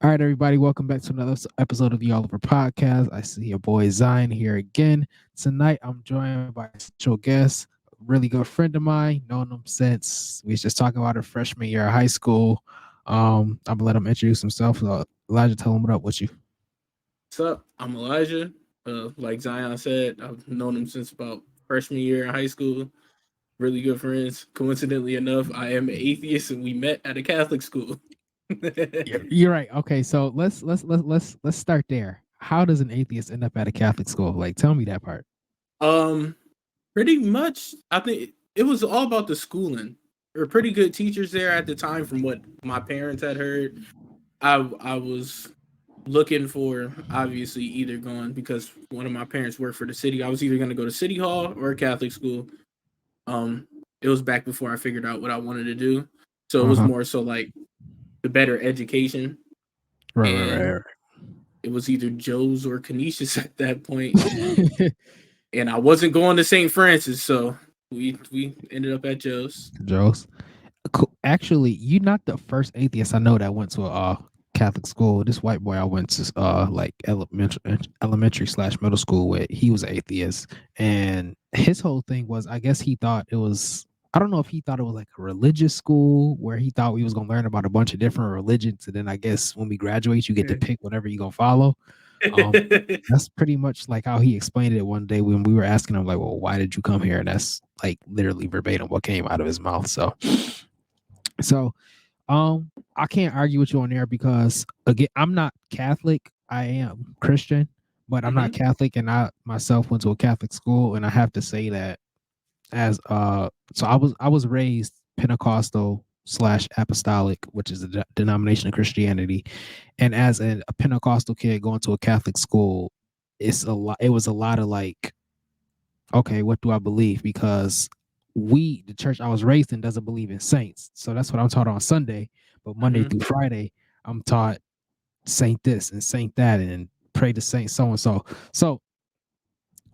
All right, everybody, welcome back to another episode of the Oliver Podcast. I see your boy Zion here again. Tonight, I'm joined by a special guest, a really good friend of mine, known him since we was just talking about our freshman year of high school. I'm gonna let him introduce himself. Elijah, tell him what up with you. What's up? I'm Elijah. Like Zion said, I've known him since about freshman year in high school. Really good friends. Coincidentally enough, I am an atheist, and we met at a Catholic school. You're right. Okay, so let's start there. How does an atheist end up at a Catholic school? Like, tell me that part. um, Pretty much, I think it was all about the schooling. There were pretty good teachers there at the time, from what my parents had heard. I was looking for, obviously, either going, because one of my parents worked for the city. I was either going to go to City Hall or a Catholic school. Um, it was back before I figured out what I wanted to do, so it Uh was huh. more so like the better education, and Right. it was either Joe's or Canisius at that point, Right. and I wasn't going to St. Francis, so we ended up at Joe's. Jokes. Cool. Actually, you're not the first atheist I know that went to a Catholic school. This white boy I went to like elementary slash middle school with, he was atheist, and his whole thing was, I guess he thought it was. I don't know if he thought it was like a religious school where he thought we was gonna learn about a bunch of different religions, and then I guess when we graduate, you get to pick whatever you gonna follow. Um, that's pretty much like how he explained it one day when we were asking him, like, "Well, why did you come here?" And that's like literally verbatim what came out of his mouth. So I can't argue with you on there because again, I'm not Catholic. I am Christian, but I'm not Hmm. Catholic, and I myself went to a Catholic school, and I have to say that as so I was raised Pentecostal slash apostolic, which is a denomination of Christianity, and as a Pentecostal kid going to a Catholic school, it was a lot of like, okay, what do I believe? Because the church I was raised in, doesn't believe in saints. So that's what I'm taught on Sunday. But Monday Hmm. through Friday, I'm taught saint this and saint that and pray to saint so and so. So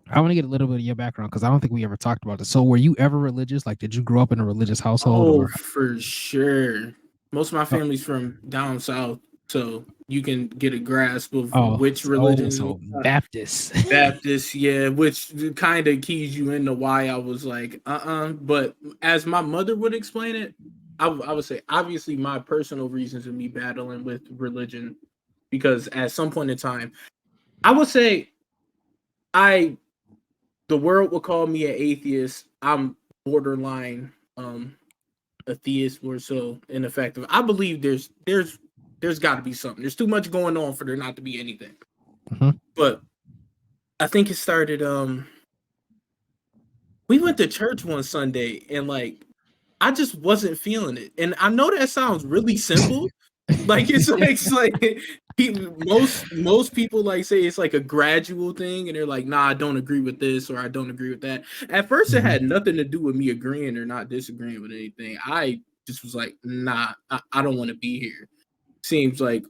I want to get a little bit of your background because I don't think we ever talked about this. So were you ever religious? Like, did you grow up in a religious household Oh, or? for sure. Most of my Oh, family's from down south, so you can get a grasp of oh, which religions and so whatnot. Baptist. Baptist, yeah, which kind of keys you into why I was like, But as my mother would explain it, I would say, obviously, my personal reasons of me battling with religion, because at some point in time, I would say, I the world would call me an atheist. I'm borderline a theist, more so ineffective. I believe there's got to be something. There's too much going on for there not to be anything. Mhm. But I think it started. We went to church one Sunday, and like, I just wasn't feeling it. And I know that sounds really simple. Like, it's like most people like say it's like a gradual thing, and they're like, nah, I don't agree with this, or I don't agree with that. At first, it had Mhm. nothing to do with me agreeing or not disagreeing with anything. I just was like, nah, I don't want to be here. Seems like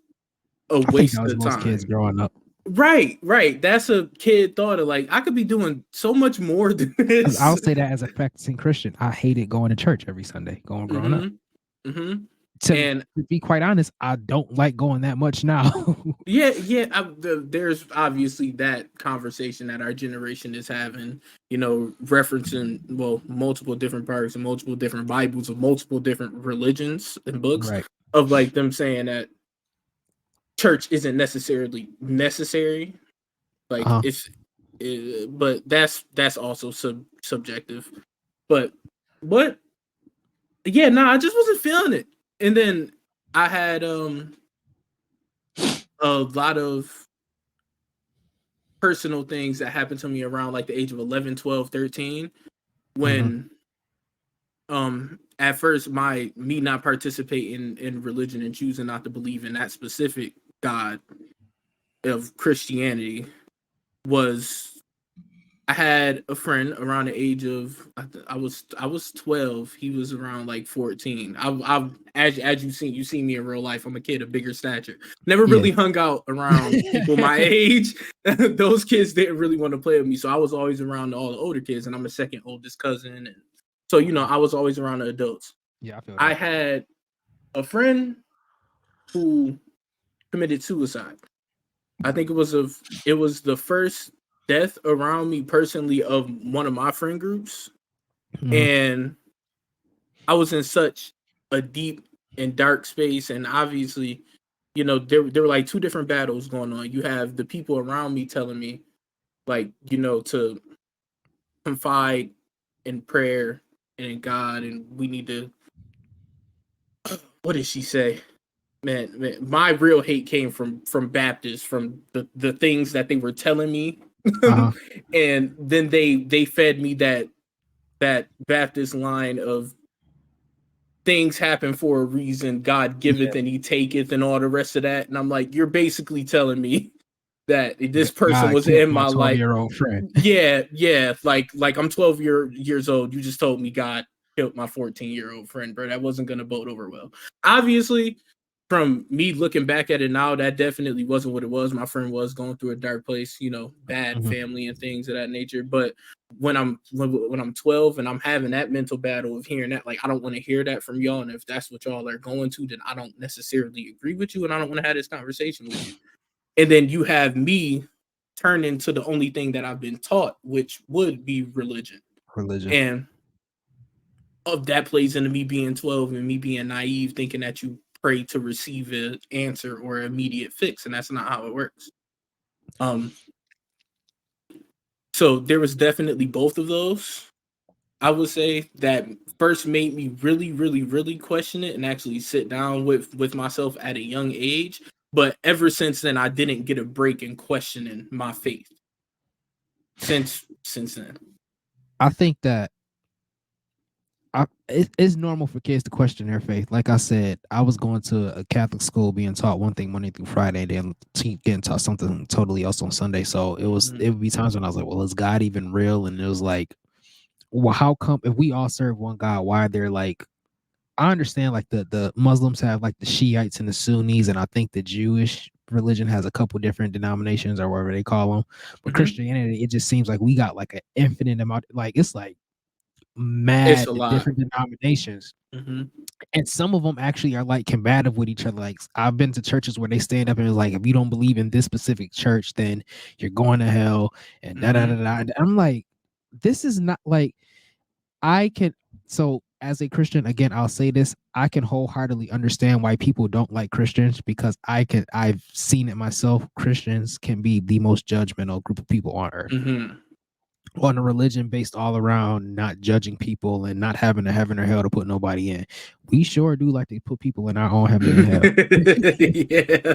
a I think that waste was of most kids time. growing up. Right, right. That's a kid thought of, like, I could be doing so much more than Because this. I'll say that as a practicing Christian, I hated going to church every Sunday, growing up. Mhm. Mhm. To And be quite honest, I don't like going that much now. yeah, yeah, there's obviously that conversation that our generation is having, referencing, well, multiple different parts and multiple different Bibles of multiple different religions and books, Right. of like them saying that church isn't necessarily necessary. Like, Uh-huh. but that's also subjective. But what? Yeah, nah, I just wasn't feeling it. And then I had a lot of personal things that happened to me around like the age of 11, 12, 13, Mhm. when at first my me not participating in religion and choosing not to believe in that specific God of Christianity was, I had a friend around the age of, I was 12. He was around like 14. I've as you see me in real life, I'm a kid of bigger stature. Never Yeah. really hung out around people my age. Those kids didn't really want to play with me, so I was always around all the older kids, and I'm a second oldest cousin, and so I was always around the adults. Yeah, I feel I that. had a friend who committed suicide. I think it was the first death around me personally of one of my friend groups, Mhm. and I was in such a deep and dark space, and obviously, there were like two different battles going on. You have the people around me telling me, like, to confide in prayer and in God, and we need to. What did she say? Man, my real hate came from Baptists, from the things that they were telling me, Uh-huh. and then they fed me that Baptist line of things happen for a reason, God giveth Yeah. and he taketh, and all the rest of that. And I'm like, you're basically telling me that this person God was killed in my my life. 12-year-old friend. Yeah. Like I'm 12 years old. You just told me God killed my 14-year-old friend, bro. That wasn't gonna bode over well. Obviously, from me looking back at it now, that definitely wasn't what it was. My friend was going through a dark place, bad Mhm. family and things of that nature. But when I'm 12 and I'm having that mental battle of hearing that, like, I don't want to hear that from y'all. And if that's what y'all are going to, then I don't necessarily agree with you, and I don't want to have this conversation with you. And then you have me turn into the only thing that I've been taught, which would be religion. Religion. And of that plays into me being 12 and me being naive, thinking that you pray to receive an answer or immediate fix, and that's not how it works. Um, so there was definitely both of those. I would say that first made me really, really, really question it and actually sit down with myself at a young age. But ever since then, I didn't get a break in questioning my faith since then. I think that it's normal for kids to question their faith. Like I said, I was going to a Catholic school being taught one thing Monday through Friday, and then getting taught something totally else on Sunday. So it would be times when I was like, well, is God even real? And it was like, well, how come if we all serve one God, why are there like I understand like the Muslims have like the Shiites and the Sunnis, and I think the Jewish religion has a couple different denominations or whatever they call them. But Mm-hmm. Christianity, it just seems like we got like an infinite amount, like it's like It's mad a lot. different denominations. Mm-hmm. And some of them actually are like combative with each other. Like I've been to churches where they stand up and it's like, if you don't believe in this specific church, then you're going to hell. And da da da Mm-hmm. da. And I'm like, this is not like I can. So as a Christian, again, I'll say this: I can wholeheartedly understand why people don't like Christians because I've seen it myself. Christians can be the most judgmental group of people on earth Mm-hmm. on a religion based all around not judging people and not having a heaven or hell to put nobody in. We sure do like to put people in our own heaven and hell. Yeah.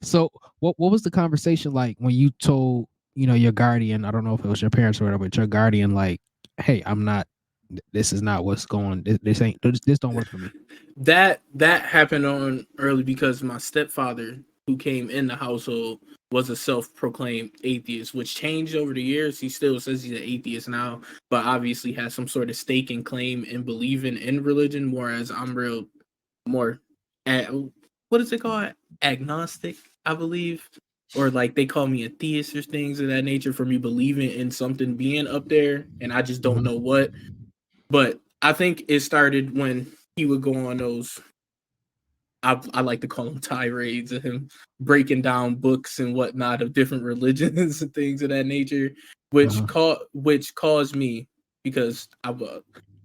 So what was the conversation like when you told, your guardian, I don't know if it was your parents or whatever, but your guardian, like, hey, I'm not this is not what's going this ain't this don't work for me. That happened on early because my stepfather, who came in the household, was a self-proclaimed atheist, which changed over the years. He still says he's an atheist now, but obviously has some sort of stake and claim in believing in religion, whereas I'm real more what is it called? Agnostic, I believe. Or like they call me a theist or things of that nature for me believing in something being up there and I just don't know Mhm. what. But I think it started when he would go on those. I like to call them tirades of him breaking down books and whatnot of different religions and things of that nature, Uh-huh. which caused me because I was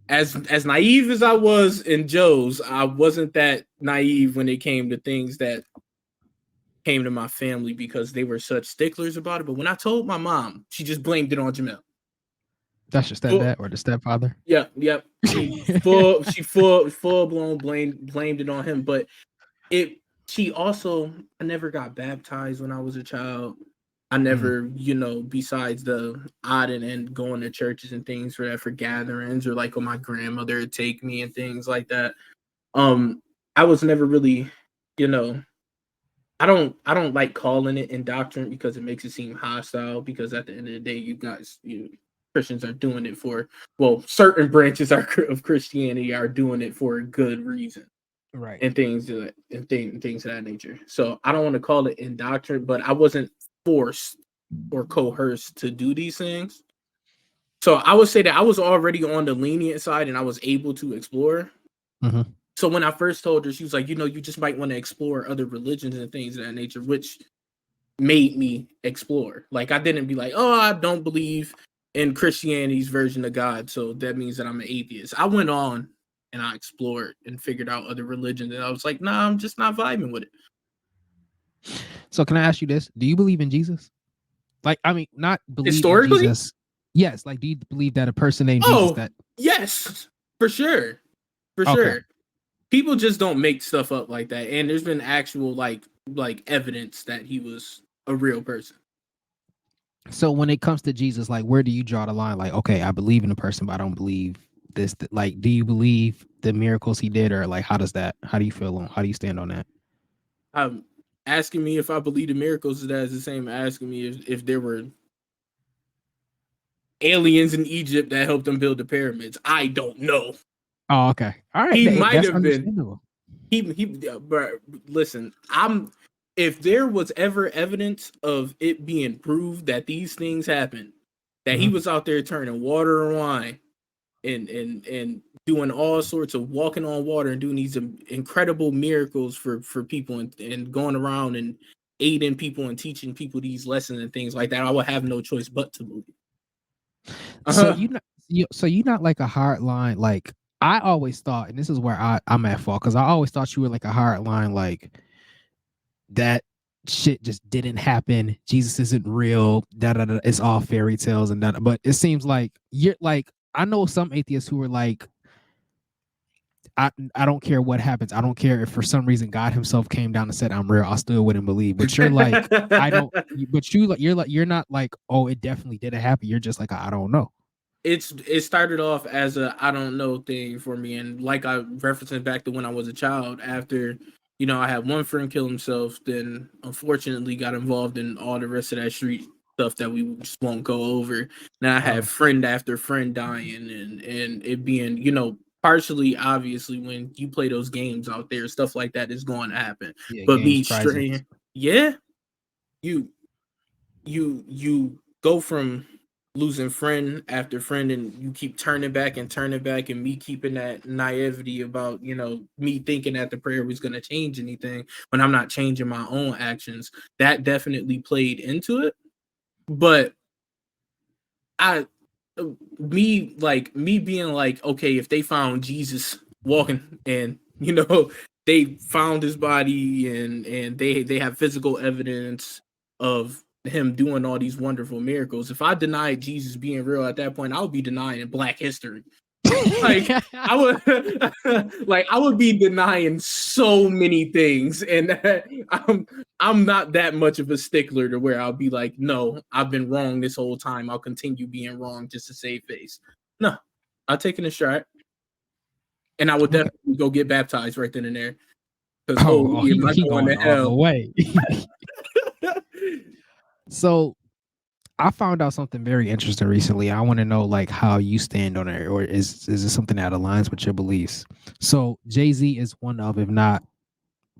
as naive as I was in Joe's, I wasn't that naive when it came to things that came to my family because they were such sticklers about it. But when I told my mom, she just blamed it on Jamel. That's your Full, stepdad or the stepfather. yep. She full blown blamed it on him. But it she also I never got baptized when I was a child. I Mm, never, besides the odd and end going to churches and things for that for gatherings or like when my grandmother would take me and things like that. Um, I was never really, you know, I don't like calling it indoctrinate because it makes it seem hostile. Because at the end of the day, you Christians are doing it for certain branches of Christianity are doing it for a good reason right. and things of that nature. So I don't want to call it indoctrinate, but I wasn't forced or coerced to do these things. So I would say that I was already on the lenient side and I was able to explore. Mhm. So when I first told her, she was like, you just might want to explore other religions and things of that nature, which made me explore. Like, I didn't be like, oh, I don't believe in Christianity's version of God, so that means that I'm an atheist. I went on and I explored and figured out other religions, and I was like, nah, I'm just not vibing with it. So can I ask you this? Do you believe in Jesus? Like, I mean, not believe in Historically, Jesus. Yes, like, do you believe that a person named Jesus oh that yes, for sure, for okay. sure. People just don't make stuff up like that, and there's been actual like evidence that he was a real person. So when it comes to Jesus, like, where do you draw the line? Like, okay, I believe in a person, but I don't believe this. Like, do you believe the miracles he did, or like, how does that? How do you feel on? How do you stand on that? Asking me if I believe in miracles is the same as asking me if there were aliens in Egypt that helped them build the pyramids. I don't know. Oh, okay, all right, He might that's have been. understandable. But listen, if there was ever evidence of it being proved that these things happened, that he Mhm. was out there turning water and wine and doing all sorts of walking on water and doing these incredible miracles for people and going around and aiding people and teaching people these lessons and things like that, I would have no choice but to believe. So Uh-huh. you not like a hard line. Like, I always thought, and this is where I'm at fault, because I always thought you were like a hard line, like that shit just didn't happen. Jesus isn't real. Da da da. It's all fairy tales and that. But it seems like you're like, I know some atheists who are like, I don't care what happens. I don't care if for some reason God Himself came down and said I'm real. I still wouldn't believe. But you're like, I don't. But you're not like, oh, it definitely didn't happen. You're just like, I don't know. It started off as a I don't know thing for me, and like I referencing back to when I was a child. After I had one friend kill himself, then unfortunately got involved in all the rest of that street stuff that we just won't go over. Now I had Oh, friend after friend dying, and it being partially obviously when you play those games out there, stuff like that is going to happen. yeah, But games me prizes. straying, yeah, you you go from losing friend after friend and you keep turning back and me keeping that naivety about me thinking that the prayer was going to change anything when I'm not changing my own actions. That definitely played into it. But I me being like, okay, if they found Jesus walking and they found his body and they have physical evidence of him doing all these wonderful miracles. If I denied Jesus being real at that point, I would be denying Black history. Like I would I would be denying so many things, and I'm not that much of a stickler to where I'll be like, no, I've been wrong this whole time. I'll continue being wrong just to save face. No, I'll take it in stride, and I would Okay. definitely go get baptized right then and there. Because Oh, holy, am I he going going to all the hell? way. So I found out something very interesting recently. I want to know like how you stand on it, or is it something that aligns with your beliefs? So Jay-Z is one of, if not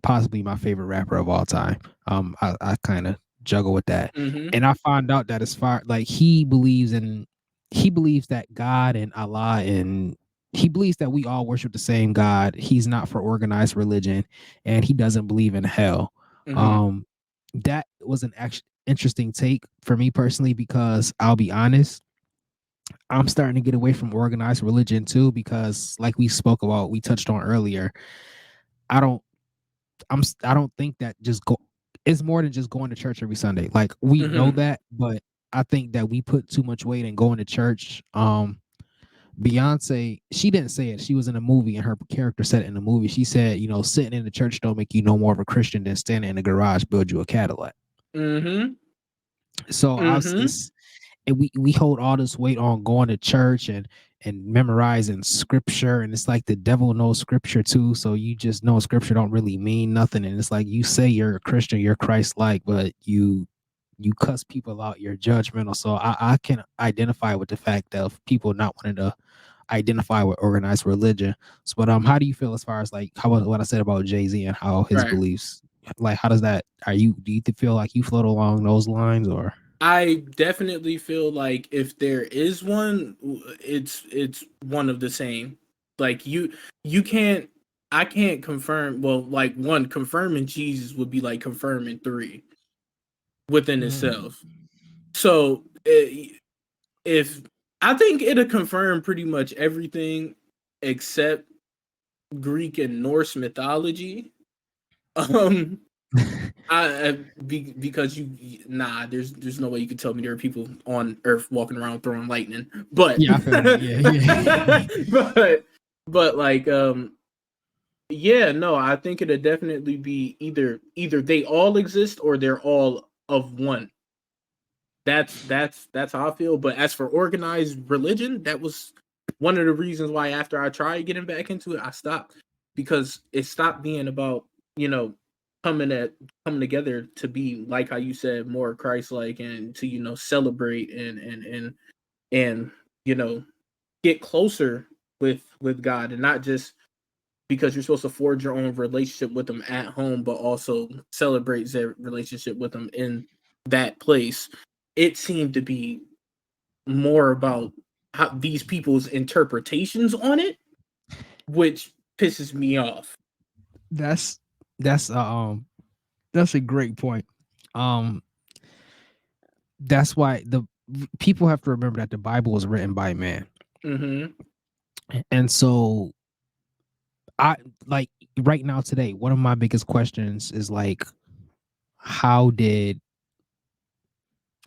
possibly my favorite rapper of all time. I kind of juggle with that, Mm-hmm. and I found out that as far like he believes that God and Allah, and he believes that we all worship the same God. He's not for organized religion, and he doesn't believe in hell. Mm-hmm. Um, that was an actually interesting take for me personally, because I'll be honest, I'm starting to get away from organized religion too, because like we touched on earlier, I don't I don't think that just go it's more than just going to church every Sunday. Like, we know Mm-hmm. that, but I think that we put too much weight in going to church. Beyonce, she didn't say it. She was in a movie and her character said it in the movie. She said, sitting in the church don't make you no more of a Christian than standing in the garage build you a Cadillac. Mm-hmm. So I was Mm-hmm. it's and we hold all this weight on going to church and memorizing scripture, and it's like the devil knows scripture too, so you just know scripture don't really mean nothing, and it's like you say you're a Christian, you're Christ-like, but you cuss people out, you're judgmental. So I can identify with the fact of people not wanting to identify with organized religion. So, but how do you feel as far as like how what I said about Jay-Z and how his Right. beliefs, like, how does that, do you feel like you float along those lines, or I definitely feel like if there is one, it's one of the same. Like you can't. I can't confirm. Well, like one, confirming Jesus would be like confirming three within Mm. itself. So if I think it'll confirm pretty much everything except Greek and Norse mythology. Um, because there's no way you could tell me there are people on Earth walking around throwing lightning, but Yeah, I feel that. Yeah, yeah. but like yeah, no, I think it'd definitely be either they all exist or they're all of one. That's how I feel. But as for organized religion, that was one of the reasons why after I tried getting back into it, I stopped because it stopped being about you know coming at coming together to be like how you said more Christ-like and to celebrate and you know get closer with God and not just because you're supposed to forge your own relationship with them at home, but also celebrate their relationship with them in that place. It seemed to be more about how these people's interpretations on it, which pisses me off. That's that's uh, um that's a great point. Um, that's why the people have to remember that the Bible was written by man, Mm-hmm. and so I like right now today. One of my biggest questions is like, how did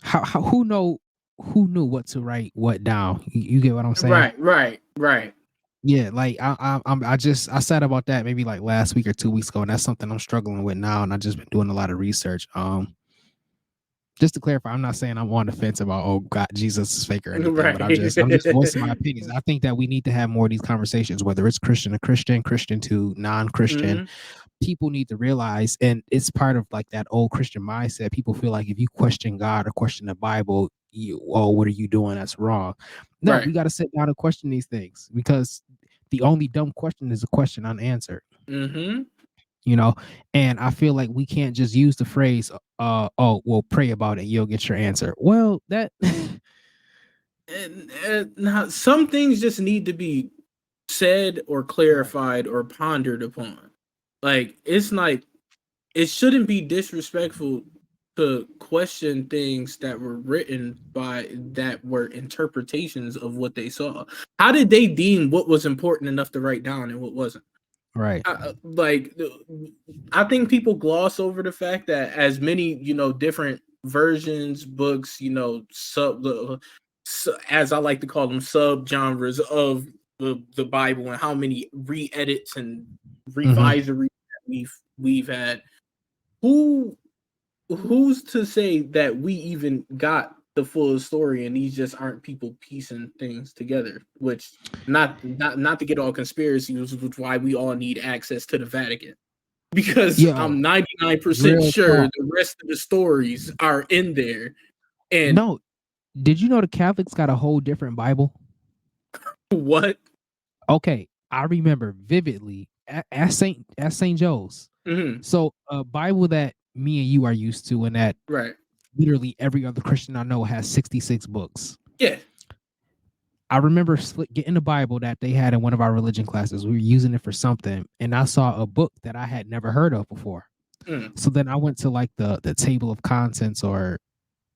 how who knew what to write what down? You get what I'm saying? Right, right, right. Yeah, like I said about that maybe like last week or 2 weeks ago, and that's something I'm struggling with now, and I just been doing a lot of research. Just to clarify, I'm not saying I'm on the fence about God, Jesus is fake or anything, but I'm just voicing my Right. opinions. I think that we need to have more of these conversations, whether it's Christian to Christian, Christian to non-Christian. Mm-hmm. People need to realize, and it's part of like that old Christian mindset. People feel like if you question God or question the Bible, what are you doing? That's wrong. No, Right. we got to sit down and question these things because the only dumb question is a question unanswered. Mm-hmm. You know, and I feel like we can't just use the phrase, oh, well, pray about it, you'll get your answer. Well, that And now some things just need to be said or right, clarified or pondered upon. Like it's like it shouldn't be disrespectful to question things that were written by that were interpretations of what they saw. How did they deem what was important enough to write down and what wasn't? right. Like I think people gloss over the fact that as many different versions, books, as I like to call them, sub genres of the Bible, and how many re-edits and Mm-hmm. revisories that we've had. Who who's to say that we even got the full story and these just aren't people piecing things together, which not to get all conspiracy, which is why we all need access to the Vatican, because Yo, I'm 99% real sure talk. the rest of the stories are in there. And No, did you know the Catholics got a whole different Bible? what? Okay, I remember vividly at St. Joe's. Hmm. So a Bible that me and you are used to, and that Right. literally every other Christian I know has 66 books. Yeah. I remember getting the Bible that they had in one of our religion classes. We were using it for something, and I saw a book that I had never heard of before. Mm. So then I went to like the table of contents, or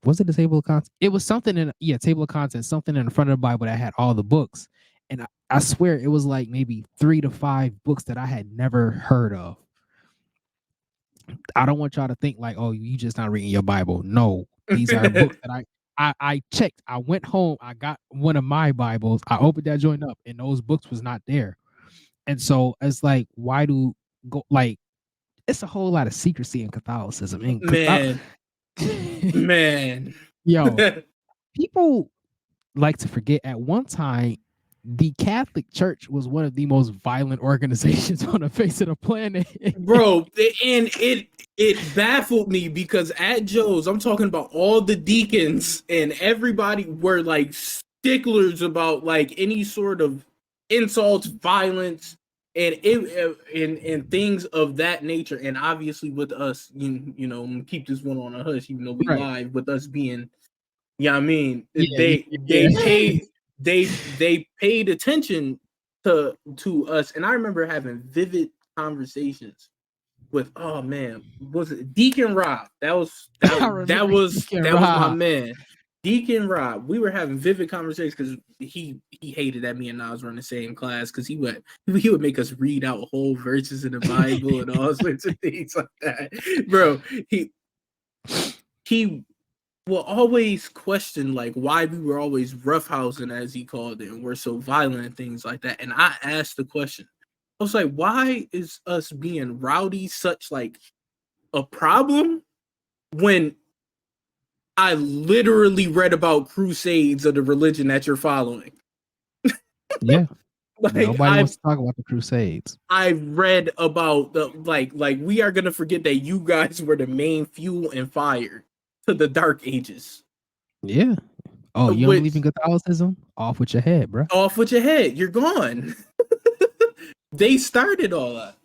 was it the table of contents? It was something in table of contents, something in the front of the Bible that had all the books, and I swear it was like maybe 3 to 5 books that I had never heard of. I don't want y'all to think like, oh, you just not reading your Bible. No, these are books that I checked. I went home. I got one of my Bibles. I opened that joint up, and those books was not there. And so it's like, why do go like? It's a whole lot of secrecy in Catholicism. And Man, man. yo, people like to forget at one time the Catholic Church was one of the most violent organizations on the face of the planet. Bro, and it baffled me because at Joe's, I'm talking about all the deacons and everybody were like sticklers about like any sort of insults, violence, and and things of that nature. And obviously, with us, keep this one on a hush, even though we Right. live. With us being, yeah, I mean, Yeah, yeah, yeah. they paid attention to us, and I remember having vivid conversations with, oh man, was it Deacon Rob? I remember Deacon That was my Rob. man, Deacon Rob. We were having vivid conversations because he hated that me and Nas were in the same class because he would make us read out whole verses in the Bible and all sorts of things like that, bro. He will always question like why we were always roughhousing, as he called it, and we're so violent and things like that. And I asked the question, I was like, why is us being rowdy such like a problem when I literally read about crusades of the religion that you're following? Yeah. Like Nobody wants to talk about the Crusades. I read about the like we are gonna forget that you guys were the main fuel and fire to the Dark Ages. Yeah. Oh, you don't believe in Which Catholicism? Off with your head, bro. off with your head, you're gone. They started all that.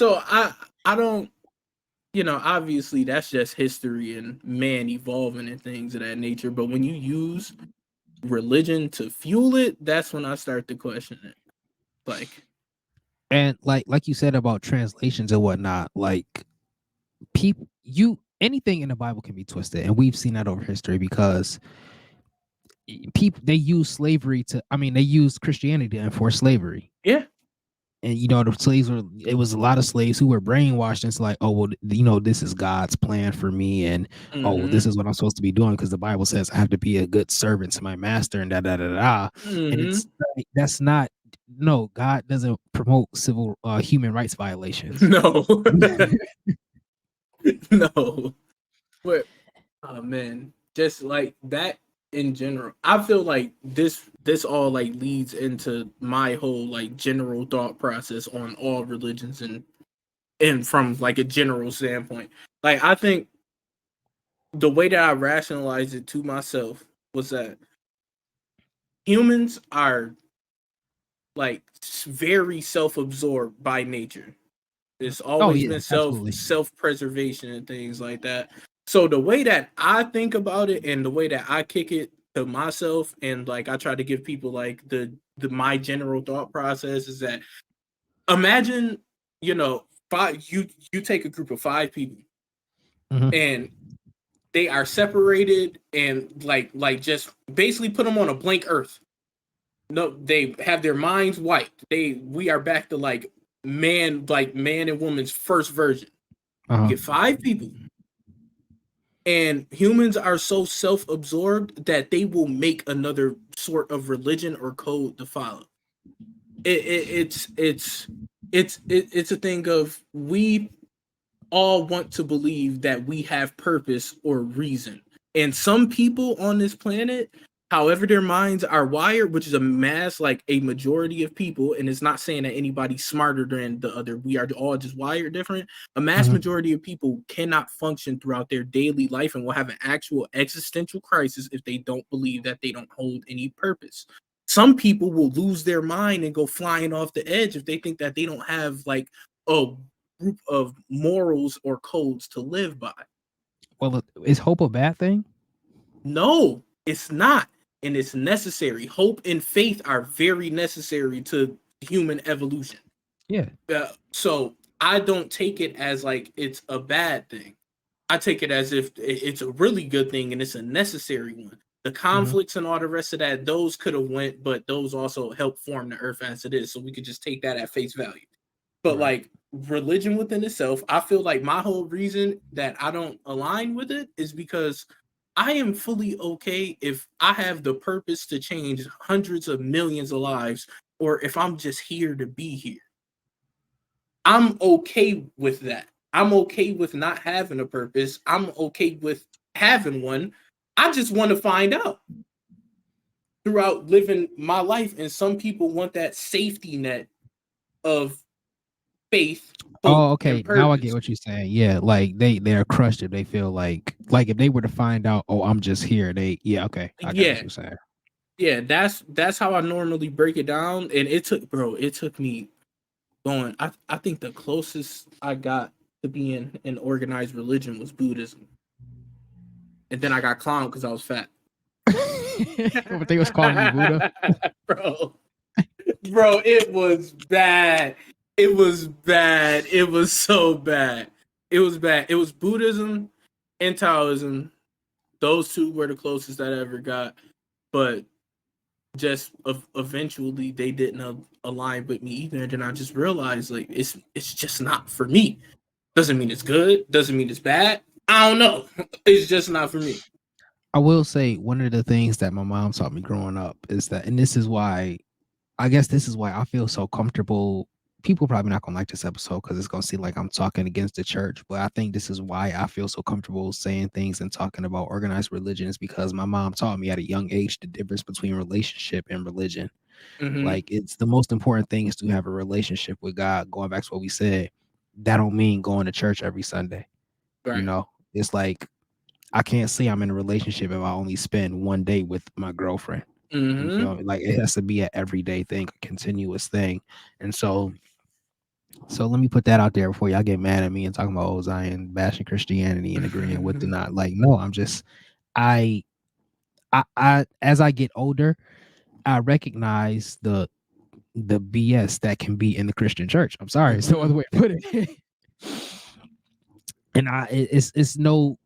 So I don't, obviously that's just history and man evolving and things of that nature. But when you use religion to fuel it, that's when I start to question it. Like, And like you said about translations and whatnot, like people anything in the Bible can be twisted, and we've seen that over history because people they use slavery to they use Christianity to enforce slavery. yeah. And the slaves it was a lot of slaves who were brainwashed into like, oh well, this is God's plan for me, and oh well, this is what I'm supposed to be doing because the Bible says I have to be a good servant to my master and da da da da. And it's that's not, no, God doesn't promote civil human rights violations. No. No. But oh man, just like that in general. I feel like this all like leads into my whole like general thought process on all religions and from like a general standpoint. Like I think the way that I rationalized it to myself was that humans are like very self-absorbed by nature. It's Oh always yeah, been absolutely. self-preservation and things like that. So the way that I think about it and the way that I kick it to myself and like I try to give people like the my general thought process is that imagine, you take a group of 5 people and they are separated and like just basically put them on a blank earth. No, they have their minds wiped. We are back to like man and woman's first version. You get 5 people. And humans are so self-absorbed that they will make another sort of religion or code to follow. It's a thing of we all want to believe that we have purpose or reason. And some people on this planet, however their minds are wired, which is a mass, like a majority of people, and it's not saying that anybody's smarter than the other, we are all just wired different. A mass majority of people cannot function throughout their daily life and will have an actual existential crisis if they don't believe that they don't hold any purpose. Some people will lose their mind and go flying off the edge if they think that they don't have like a group of morals or codes to live by. Well, is hope a bad thing? No, it's not. And it's necessary. Hope and faith are very necessary to human evolution. Yeah. So I don't take it as like it's a bad thing. I take it as if it's a really good thing and it's a necessary one. The conflicts and all the rest of that, those could have went, but those also help form the earth as it is. So we could just take that at face value. But like religion within itself, I feel like my whole reason that I don't align with it is because I am fully okay if I have the purpose to change hundreds of millions of lives, or if I'm just here to be here. I'm okay with that. I'm okay with not having a purpose. I'm okay with having one. I just want to find out throughout living my life. And some people want that safety net of faith, Oh, hope, okay. and Now I purpose. get what you're saying. Yeah, like they're crushed if they feel like if they were to find out, oh, I'm just here. Okay, I got what Yeah, you're saying. yeah, that's how I normally break it down. And it took me going. I think the closest I got to being an organized religion was Buddhism, and then I got clowned because I was fat. But they was calling you Buddha. Bro, bro, it was bad. It was bad. It was so bad. It was bad. It was Buddhism and Taoism. Those two were the closest I ever got. But just eventually they didn't align with me either. And then I just realized like it's just not for me. Doesn't mean it's good. Doesn't mean it's bad. I don't know. It's just not for me. I will say one of the things that my mom taught me growing up is that, and this is why I guess this is why I feel so comfortable. People probably not gonna like this episode because it's gonna seem like I'm talking against the church, but I think this is why I feel so comfortable saying things and talking about organized religion is because my mom taught me at a young age the difference between relationship and religion. Mm-hmm. Like it's the most important thing is to have a relationship with God. Going back to what we said, that don't mean going to church every Sunday. You Right. know, it's like I can't say I'm in a relationship if I only spend one day with my girlfriend. You Mm-hmm. feel me? Like it has to be an everyday thing, a continuous thing. And so let me put that out there before y'all get mad at me and talking about oh Zion bashing Christianity and agreeing with the not. Like, no, I'm just I I as I get older, I recognize the BS that can be in the Christian church. I'm sorry, it's no other Mm-hmm. way to put it. And it's no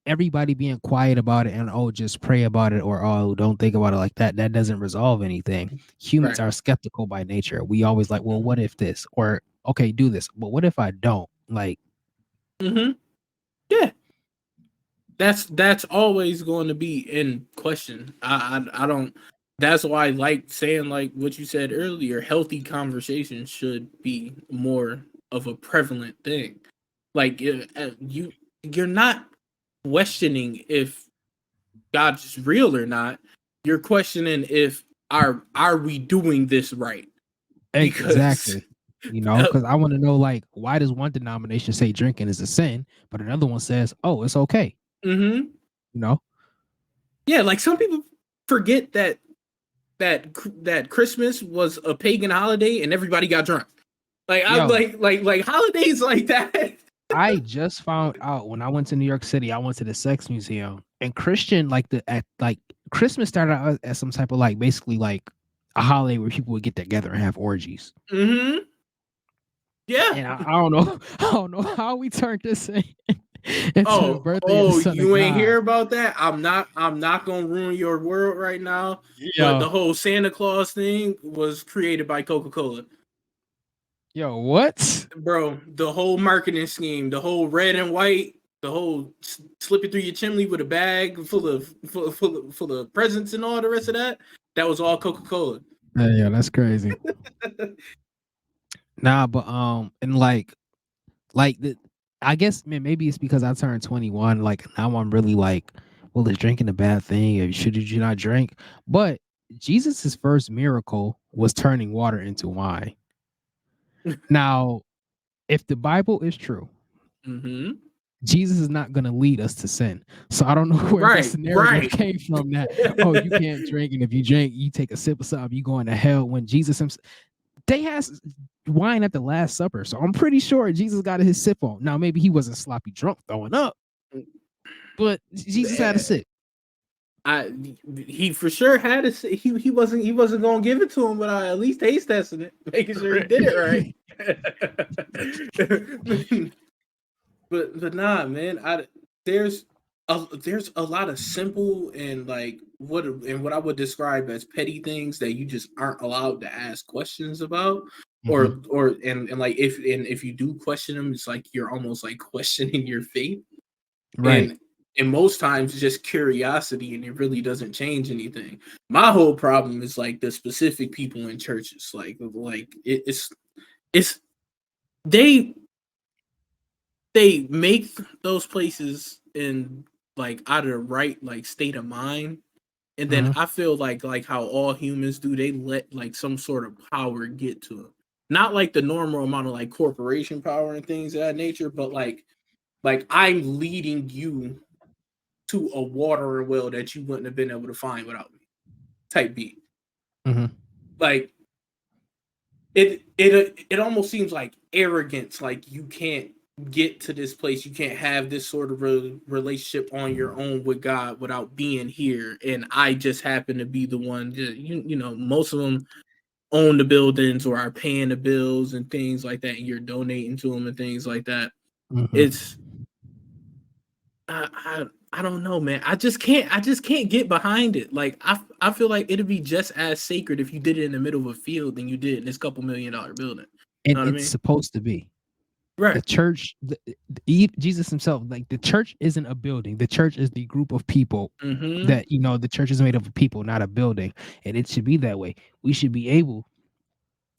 everybody being quiet about it and oh just pray about it or oh don't think about it like that. That doesn't resolve anything. Humans Right. are skeptical by nature. We always like, well, what if this? Or okay, do this, but what if I don't? Like, Mm-hmm. Yeah. That's always going to be in question. I don't. That's why I like saying like what you said earlier. Healthy conversation should be more of a prevalent thing. Like you're not questioning if God's real or not. You're questioning if are we doing this right? Because exactly. You know, uh, because I want to know like why does one denomination say drinking is a sin, but another one says, oh, it's okay. mm-hmm. You know? Yeah, like some people forget that Christmas was a pagan holiday and everybody got drunk. Like I'm Yo, like holidays like that. I just found out when I went to New York City, I went to the Sex Museum and Christian like the at like Christmas started out as some type of like basically like a holiday where people would get together and have orgies. Mm-hmm. Yeah. And I don't know, I don't know how we turned this into the birthday of the Son of You ain't God. hear about that? I'm not gonna ruin your world right now. But Yo, the whole Santa Claus thing was created by Coca-Cola. yo, what? Bro, the whole marketing scheme, the whole red and white, the whole slipping through your chimney with a bag full of presents and all the rest of that, that was all Coca-Cola. Yeah, that's crazy. Nah, but and like the I guess man, maybe it's because I turned 21. Like now I'm really like, well, is drinking a bad thing? Or should you not drink? But Jesus's first miracle was turning water into wine. Now, if the Bible is true, Mm-hmm. Jesus is not going to lead us to sin. So I don't know where Right, this narrative right. came from that, oh, you can't drink. And if you drink, you take a sip of something, you going to hell. When Jesus himself, they had wine at the Last Supper. So I'm pretty sure Jesus got his sip on. Now, maybe he wasn't sloppy drunk throwing up, but Jesus had a Eh, sip. I he for sure had a he wasn't gonna give it to him, but I at least taste testing it, making sure he did it right. but nah, man, there's there's a lot of simple and like what I would describe as petty things that you just aren't allowed to ask questions about, Mhm. and like if you do question them, it's like you're almost like questioning your faith, Right. and most times it's just curiosity and it really doesn't change anything. My whole problem is like the specific people in churches, it's they they make those places in like out of the right like state of mind, and then Mhm. I feel like how all humans do, they let like some sort of power get to them, not like the normal amount of like corporation power and things of that nature, but like I'm leading you to a watering well that you wouldn't have been able to find without me type beat. Mhm. Like it almost seems like arrogance, like you can't get to this place, you can't have this sort of relationship on your own with God without being here, and I just happen to be the one. You know, most of them own the buildings or are paying the bills and things like that, and you're donating to them and things like that. It's Mm-hmm. I don't know, man. I just can't get behind it. Like I feel like it'd be just as sacred if you did it in the middle of a field than you did in this couple $1 million building. And Know what I it's mean? supposed to be. The Right. church, Jesus himself, like the church isn't a building. The church is the group of people Mm-hmm. that, the church is made up of people, not a building. And it should be that way. We should be able,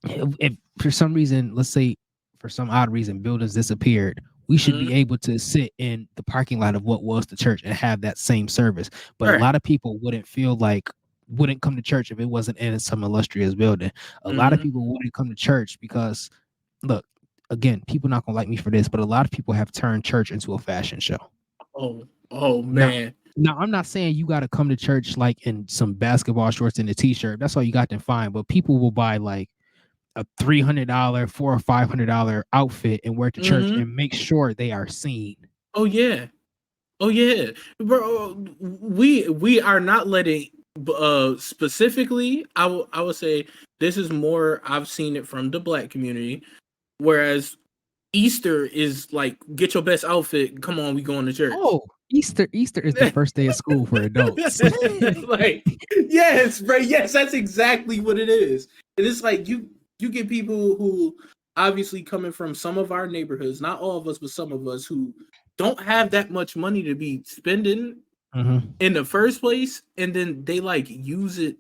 if for some reason, let's say for some odd reason, buildings disappeared, we should be Mm-hmm. able to sit in the parking lot of what was the church and have that same service. But a Right. lot of people wouldn't come to church if it wasn't in some illustrious building. A lot of Mm-hmm. people wouldn't come to church because, look, again, people not gonna like me for this, but a lot of people have turned church into a fashion show. Oh Now, man. now I'm not saying you got to come to church like in some basketball shorts and a t-shirt. That's all you got, then fine. But people will buy like a $300, $400 or $500 outfit and wear it to church Mm-hmm. and make sure they are seen. Oh yeah. Oh yeah, bro. We are not letting. Specifically, I would say this is more. I've seen it from the Black community, whereas Easter is like get your best outfit. Come on, we going to church. Oh, Easter is the first day of school for adults. Like yes, bro. Yes, that's exactly what it is. And it's like you get people who obviously coming from some of our neighborhoods, not all of us, but some of us who don't have that much money to be spending Mm-hmm. in the first place, and then they like use it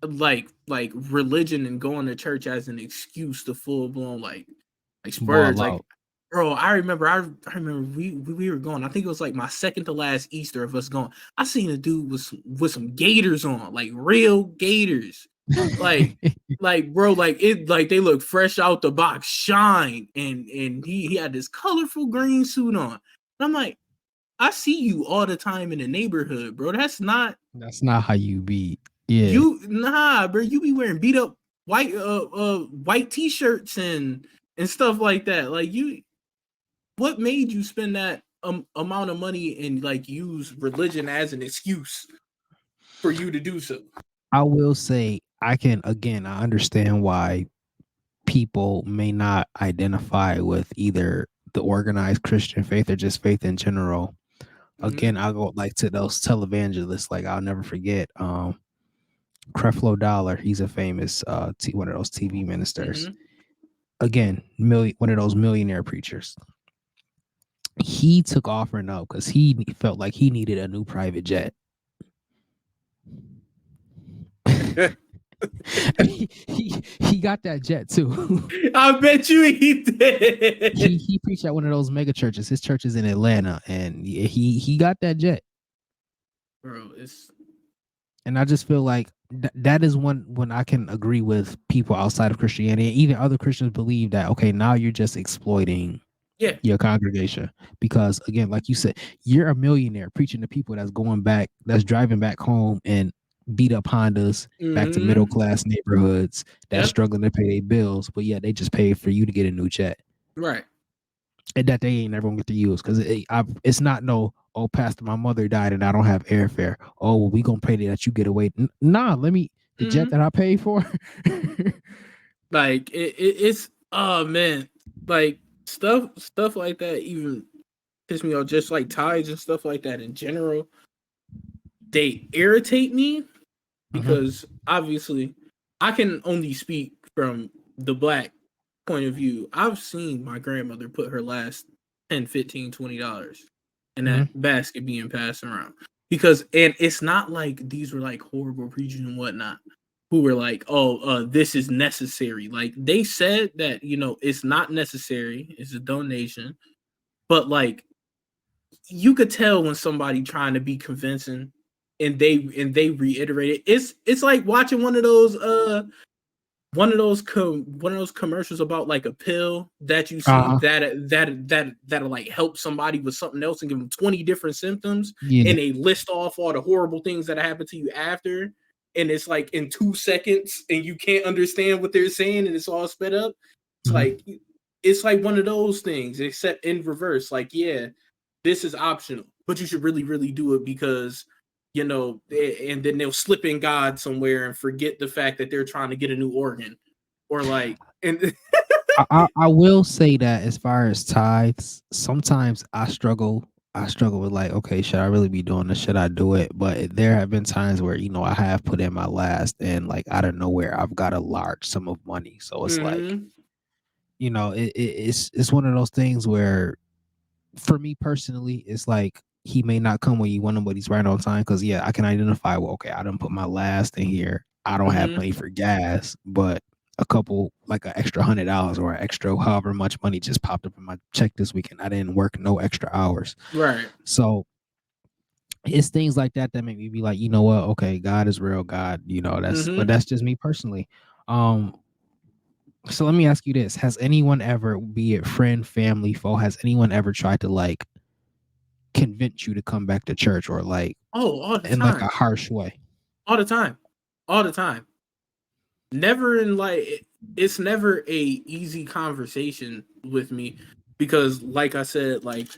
like religion and going to church as an excuse to full blown like splurge. Ball Like, out. bro, I remember we were going. I think it was like my second to last Easter of us going. I seen a dude with some gators on, like real gators, like bro, like they look fresh out the box, shine, and he had this colorful green suit on. And I'm like, I see you all the time in the neighborhood, bro. That's not That's not how you be. Yeah. you, nah, bro. You be wearing beat up white t-shirts and stuff like that. Like you, what made you spend that amount of money and like use religion as an excuse for you to do so? I will say I understand why people may not identify with either the organized Christian faith or just faith in general. Mm-hmm. Again, I'll go like to those televangelists, like I'll never forget Creflo Dollar. He's a famous one of those TV ministers. Mm-hmm. Again, one of those millionaire preachers. He took offering up because he felt like he needed a new private jet. He got that jet too. I bet you he did. He preached at one of those mega churches. His church is in Atlanta, and he got that jet. Bro, it's And I just feel like that is one when I can agree with people outside of Christianity. Even other Christians believe that okay, now you're just exploiting yeah. your congregation because again, like you said, you're a millionaire preaching to people that's driving back home and beat up Hondas back to middle Mm-hmm. class neighborhoods that's Yep. struggling to pay their bills, but yeah, they just paid for you to get a new jet. Right. And that they ain't never gonna get to use because it's not no, oh, Pastor, my mother died and I don't have airfare. Oh, well, we gonna pray that you get away. Nah, let me the jet Mm-hmm. that I paid for. Like it's oh man, like stuff like that even piss me off. Just like ties and stuff like that in general, they irritate me Mm-hmm. because obviously I can only speak from the Black point of view. I've seen my grandmother put her last 10, 15, $20 in that Mm-hmm. basket being passed around. Because and it's not like these were like horrible preachers and whatnot who were like, oh, this is necessary. Like they said that, it's not necessary, it's a donation, but like you could tell when somebody trying to be convincing and they reiterate it. It's like watching one of those commercials about like a pill that you see Uh-huh. that'll like help somebody with something else and give them 20 different symptoms Yeah. and they list off all the horrible things that happen to you after, and it's like in 2 seconds and you can't understand what they're saying and it's all sped up. It's like Mm-hmm. it's like one of those things except in reverse. Like, yeah, this is optional, but you should really, really do it because and then they'll slip in God somewhere and forget the fact that they're trying to get a new organ, or like, and I will say that as far as tithes, sometimes I struggle. I struggle with like, okay, should I really be doing this? Should I do it? But there have been times where I have put in my last, and like out of nowhere, I've got a large sum of money. So it's like, mm-hmm, it's one of those things where, for me personally, it's like he may not come when you want him, but he's right on time. Because yeah, I can identify. Well, okay, I didn't put my last in here. I don't have mm-hmm, money for gas, but a couple like an extra $100 or an extra however much money just popped up in my check this weekend. I didn't work no extra hours, right, so it's things like that that make me be like, you know what? Okay, God is real. God, but mm-hmm. that's just me personally. Um, so let me ask you this: has anyone ever, be it friend, family, foe, has anyone ever tried to like convince you to come back to church, or like Oh, all the in like a time, harsh way? all the time, all the time. Never in like it's never a easy conversation with me because, like I said, like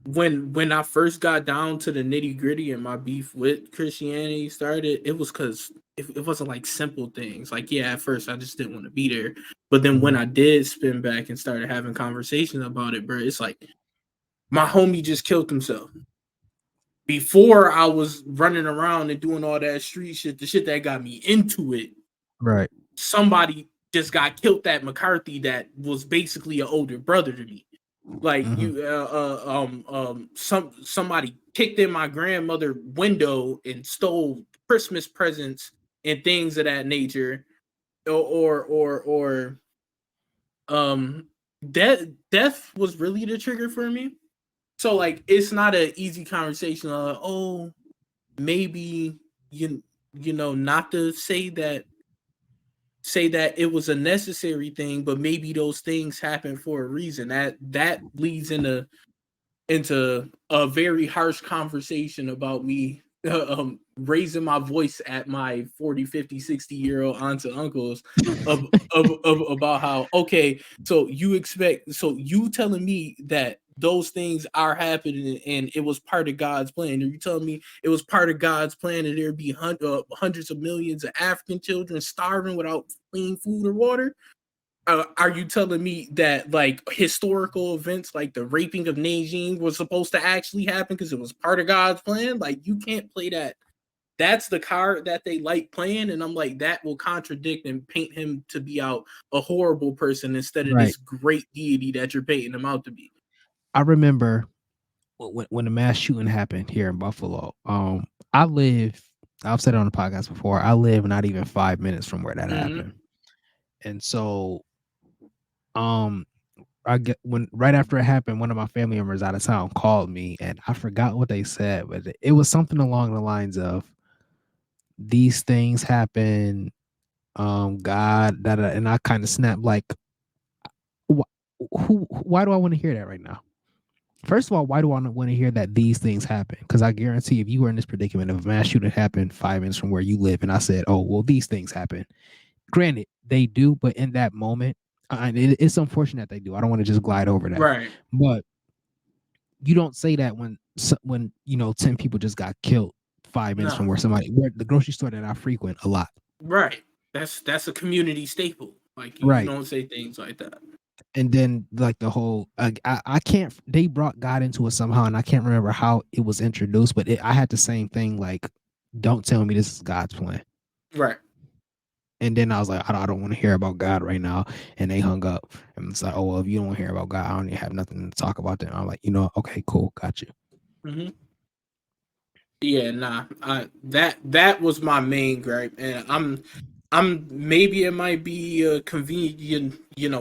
when I first got down to the nitty gritty and my beef with Christianity started, it was because it wasn't like simple things. Like, yeah, at first I just didn't want to be there, but then when Mhm. I did spin back and started having conversations about it, bro, it's like my homie just killed himself. Before I was running around and doing all that street shit, the shit that got me into it, Right. somebody just got killed at McCarthy that was basically an older brother to me. Like Mhm. somebody kicked in my grandmother window and stole Christmas presents and things of that nature, or death was really the trigger for me. So like it's not an easy conversation. Oh, maybe you not to say that it was a necessary thing, but maybe those things happen for a reason. That leads into a very harsh conversation about me raising my voice at my 40, 50, 60-year-old aunts and uncles about how, okay, so you telling me that those things are happening and it was part of God's plan? Are you telling me it was part of God's plan and there'd be hundreds of millions of African children starving without clean food or water? Are you telling me that like historical events like the raping of Nanjing was supposed to actually happen because it was part of God's plan? Like you can't play that. That's the card that they like playing, and I'm like that will contradict and paint him to be out a horrible person instead of Right. this great deity that you're painting him out to be. I remember when the mass shooting happened here in Buffalo. I live. I've said it on the podcast before. I live not even 5 minutes from where that Mm-hmm. happened, and so um, I get when right after it happened, one of my family members out of town called me, and I forgot what they said, but it was something along the lines of these things happen. God, that, and I kind of snapped like, why do I want to hear that right now? First of all, why do I want to hear that these things happen? Because I guarantee if you were in this predicament, if a mass shooting happened 5 minutes from where you live, and I said, oh, well, these things happen. Granted, they do, but in that moment, it's unfortunate that they do. I don't want to just glide over that. Right. But you don't say that when 10 people just got killed 5 minutes from No. where the grocery store that I frequent a lot. Right. That's a community staple. Like you Right. don't say things like that. And then like the whole I can't, they brought God into it somehow, and I can't remember how it was introduced, but I had the same thing like, don't tell me this is God's plan. Right. And then I was like, I don't want to hear about God right now. And they hung up. And it's like, oh well, if you don't hear about God, I don't even have nothing to talk about. Them. I'm like, okay, cool, got you. Mm-hmm. Yeah, nah. That was my main gripe, and I'm maybe it might be a convenient,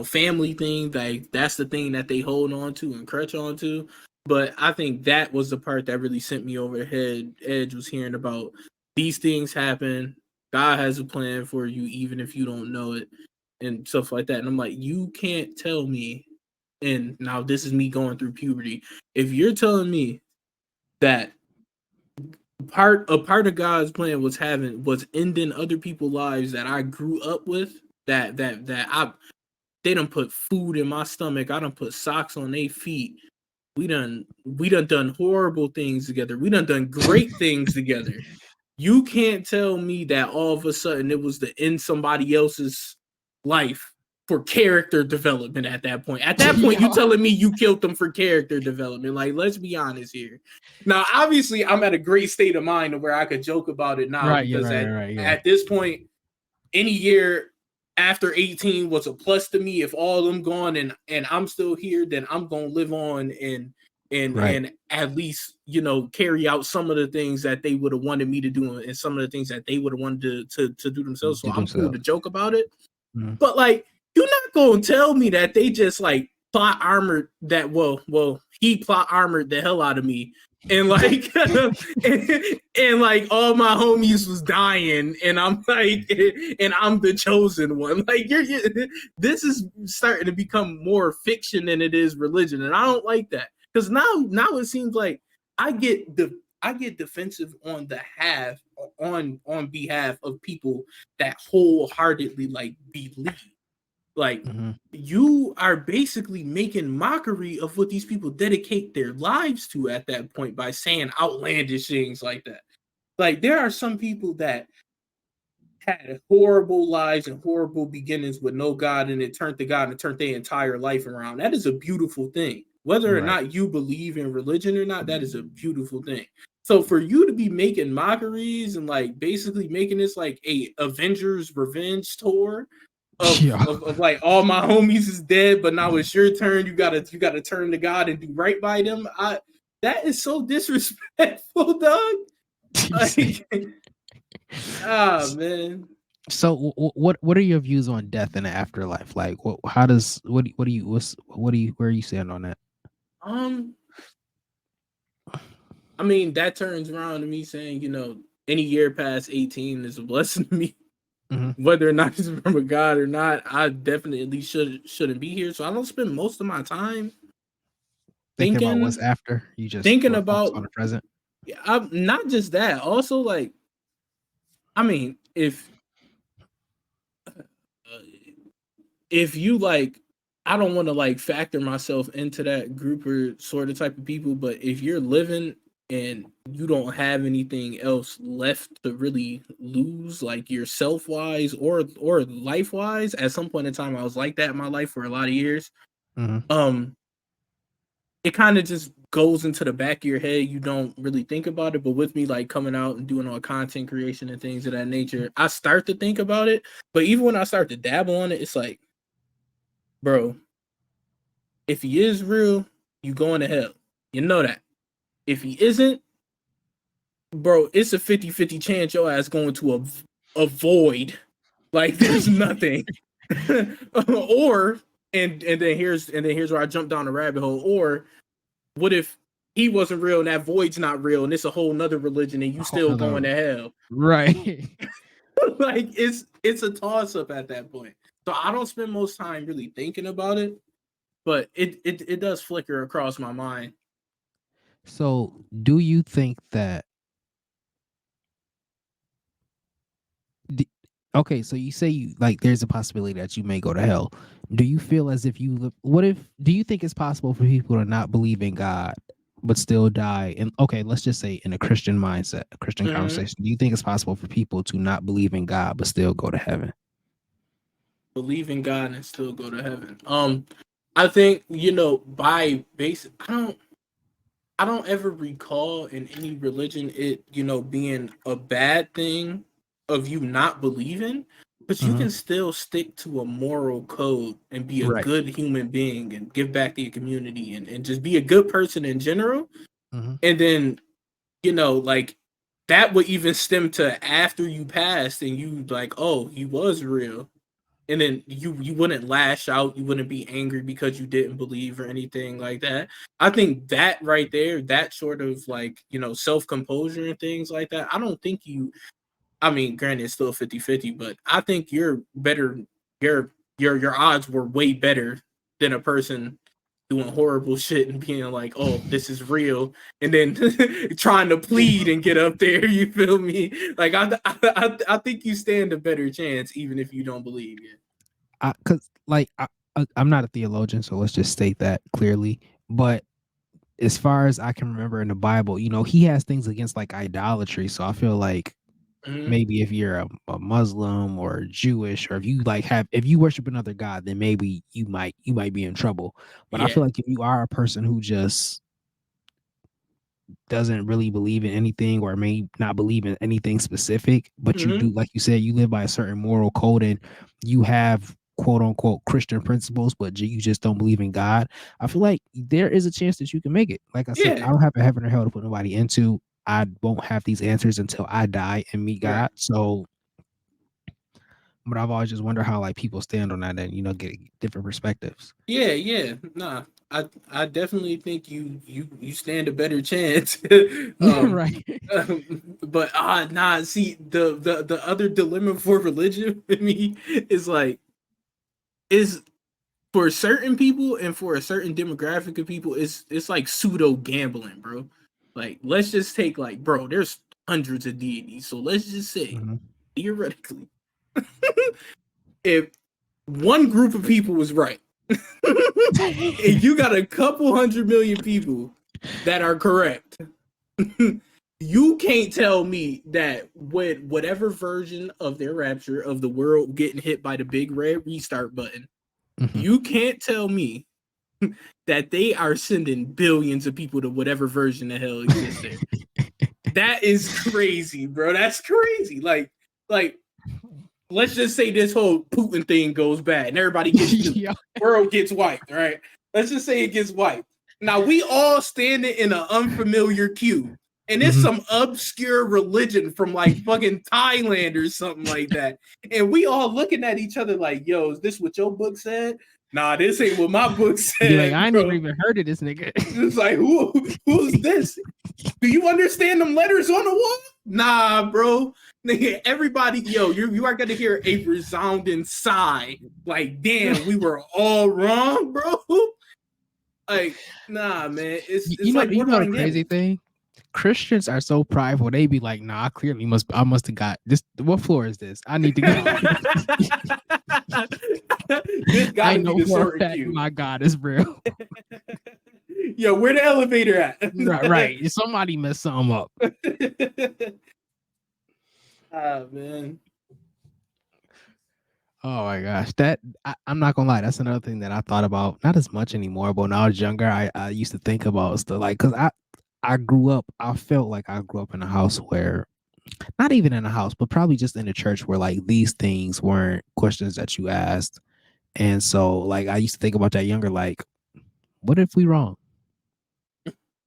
family thing. Like that's the thing that they hold on to and crutch on to. But I think that was the part that really sent me over the head. Edge was hearing about these things happen. God has a plan for you, even if you don't know it, and stuff like that. And I'm like, you can't tell me. And now this is me going through puberty. If you're telling me that a part of God's plan was ending other people's lives that I grew up with. That I they don't put food in my stomach. I don't put socks on their feet. we done horrible things together. We done great things together. You can't tell me that all of a sudden it was to end somebody else's life for character development at that point. At that point, you Yeah. telling me you killed them for character development. Like, let's be honest here. Now, obviously, I'm at a great state of mind where I could joke about it now Right. Yeah. because Right. Right. Yeah. at this point, any year after 18 was a plus to me. If all of them gone and I'm still here, then I'm gonna live on Right. and at least carry out some of the things that they would have wanted me to do and some of the things that they would have wanted to do themselves. So Do I'm cool themselves. to joke about it. Mhm. But like, you're not gonna tell me that they just like plot armored that he plot armored the hell out of me. And like and like all my homies was dying, and I'm like, and I'm the chosen one. Like this is starting to become more fiction than it is religion, and I don't like that because now it seems like I get defensive on the half on behalf of people that wholeheartedly like believe. Like Mhm. you are basically making mockery of what these people dedicate their lives to at that point by saying outlandish things like that. Like there are some people that had horrible lives and horrible beginnings with no God, and it turned to God and turned their entire life around. That is a beautiful thing. Whether or Right. not you believe in religion or not, that is a beautiful thing. So for you to be making mockeries and like basically making this like a Avengers revenge tour Yeah. of like all my homies is dead, but now it's your turn. You gotta turn to God and do right by them. That is so disrespectful, dog. You say. Like, ah man. So, what are your views on death and the afterlife? Like, how does what do you where are you stand on that? Um, I mean, that turns around to me saying, any year past 18 is a blessing to me. Hmm. Whether or not it's from a God or not, I definitely shouldn't be here. So I don't spend most of my time Thinking about what's thinking after, you just thinking focus about on the present. I'm not just that. Also, like, I mean, uh, if you like, I don't want to like factor myself into that group or sort of type of people, but if you're living and you don't have anything else left to really lose, like yourself wise or life wise, at some point in time I was like that in my life for a lot of years. Hmm. Um, it kind of just goes into the back of your head. You don't really think about it. But with me like coming out and doing all content creation and things of that nature, I start to think about it. But even when I start to dabble on it, it's like, bro, if he is real, you going to hell. You know that. If he isn't, bro, it's a 50-50 chance your ass going to a void. Like there's nothing. Or and then here's where I jump down the rabbit hole. Or what if he wasn't real and that void's not real and it's a whole nother religion and A you whole still going nother to hell? right. Like it's a toss up at that point. So I don't spend most time really thinking about it, but it does flicker across my mind. So, do you think that d- okay, so you say you like there's a possibility that you may go to hell. Do you feel as if what if do you think it's possible for people to not believe in God but still die? And okay, let's just say in a Christian mindset, a Christian Mhm. conversation. Do you think it's possible for people to not believe in God but still go to heaven? Believe in God and still go to heaven. I think by base. I don't ever recall in any religion it being a bad thing of you not believing, but you Hmm. can still stick to a moral code and be a Right. good human being and give back to your community and just be a good person in general. Hmm. And then like that would even stem to after you passed and you like, oh, he was real, and then you wouldn't lash out, you wouldn't be angry because you didn't believe or anything like that. I think that right there, that sort of like self-composure and things like that, I don't think you, I mean, granted it's still 50-50, but I think you're better, your odds were way better than a person doing horrible shit and being like, oh, this is real, and then trying to plead and get up there. You feel me? Like I think you stand a better chance even if you don't believe it. Because like I'm not a theologian, so let's just state that clearly. But as far as I can remember in the Bible, he has things against like idolatry. So I feel like Mhm. maybe if you're a Muslim or Jewish, or if you worship another God, then maybe you might be in trouble. But I Yeah. feel like if you are a person who just doesn't really believe in anything or may not believe in anything specific, but you do, Mhm. like you said, you live by a certain moral code and you have quote unquote Christian principles, but you just don't believe in God. I feel like there is a chance that you can make it. Like I said, I Yeah. don't have a heaven or hell to put nobody into. I won't have these answers until I die and meet Right. God. So, but I've always just wondered how like people stand on that and get different perspectives. Yeah, yeah. Nah. I definitely think you stand a better chance. um Right. but nah, see the other dilemma for religion for me is like is for certain people and for a certain demographic of people, it's like pseudo gambling, bro. Like, let's just take like, bro, there's hundreds of deities, so let's just say Mhm. theoretically, if one group of people was right, and you got a couple 100 million people that are correct, you can't tell me that with whatever version of their rapture of the world getting hit by the big red restart button, Mhm. you can't tell me that they are sending billions of people to whatever version of hell exists there. That is crazy, bro. That's crazy. Like, let's just say this whole Putin thing goes bad and everybody gets nuked. Yeah. World gets wiped, right? Let's just say it gets wiped. Now we all standing in an unfamiliar queue. And it's Mhm. some obscure religion from like fucking Thailand or something like that. And we all looking at each other like, yo, is this what your book said? Nah, this ain't what my book Be like, said, I never bro. even heard of this nigga. It's like, who's this? Do you understand them letters on the wall? Nah, bro. Everybody, yo, you are gonna hear a resounding sigh. Like, damn, we were all wrong, bro. Like, nah, man. It's you it's know, like you know the borderline crazy gambling. thing? Christians are so prideful. They be like, "Nah, I must have got this. What floor is this? I need to go. This I gotta be know the for a sorting fact queue. my God is real." Yo, where the elevator Right, at? right. Somebody messed something up. Ah, man. Oh my gosh, I'm not gonna lie. That's another thing that I thought about. Not as much anymore, but when I was younger, I used to think about stuff like because I grew up. I felt like I grew up in a house where not even in a house, but probably just in a church where like these things weren't questions that you asked. And so like I used to think about that younger, like, what if we wrong?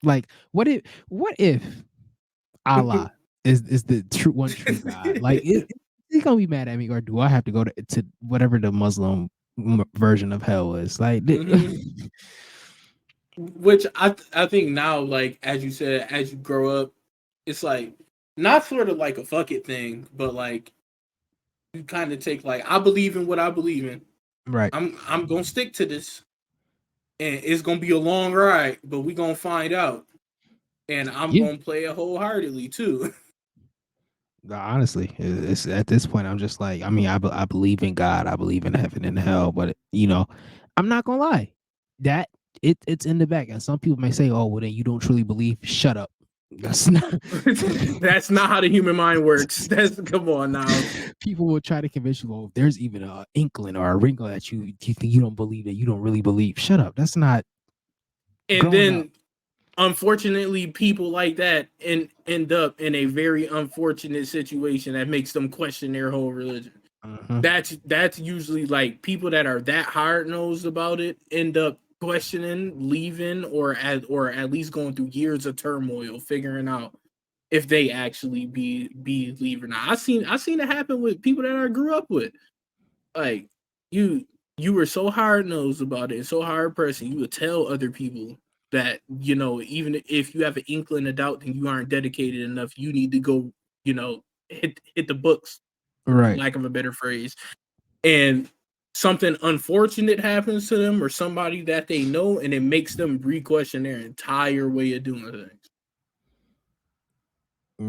Like, what if Allah is the true one true God? Like is he gonna be mad at me or do I have to go to whatever the Muslim version of hell is? Like Mhm. Which I think now, like as you said, as you grow up, it's like not sort of like a fuck it thing, but like you kind of take like I believe in what I believe in. right. I'm gonna stick to this, and it's gonna be a long ride, but we gonna find out, and I'm Yeah. gonna play it wholeheartedly too. No, honestly, it's at this point I'm just like, I mean, I believe in God, I believe in heaven and hell, but I'm not gonna lie, that it's in the back, and some people may say, "Oh, well, then you don't truly believe." Shut up. That's not. That's not how the human mind works. That's come on now. People will try to convince you, "Oh, if there's even a inkling or a wrinkle that you think you don't believe that you don't really believe." Shut up. That's not And growing up. then unfortunately, people like that end up in a very unfortunate situation that makes them question their whole religion. Mhm. That's usually like people that are that hard nosed about it end up questioning, leaving, or at least going through years of turmoil, figuring out if they actually be leave or not. I seen it happen with people that I grew up with. Like you you were so hard nosed about it and so hard pressing, you would tell other people that, even if you have an inkling of doubt and you aren't dedicated enough, you need to go, hit the books, Right. lack of a better phrase. And something unfortunate happens to them or somebody that they know, and it makes them re-question their entire way of doing things.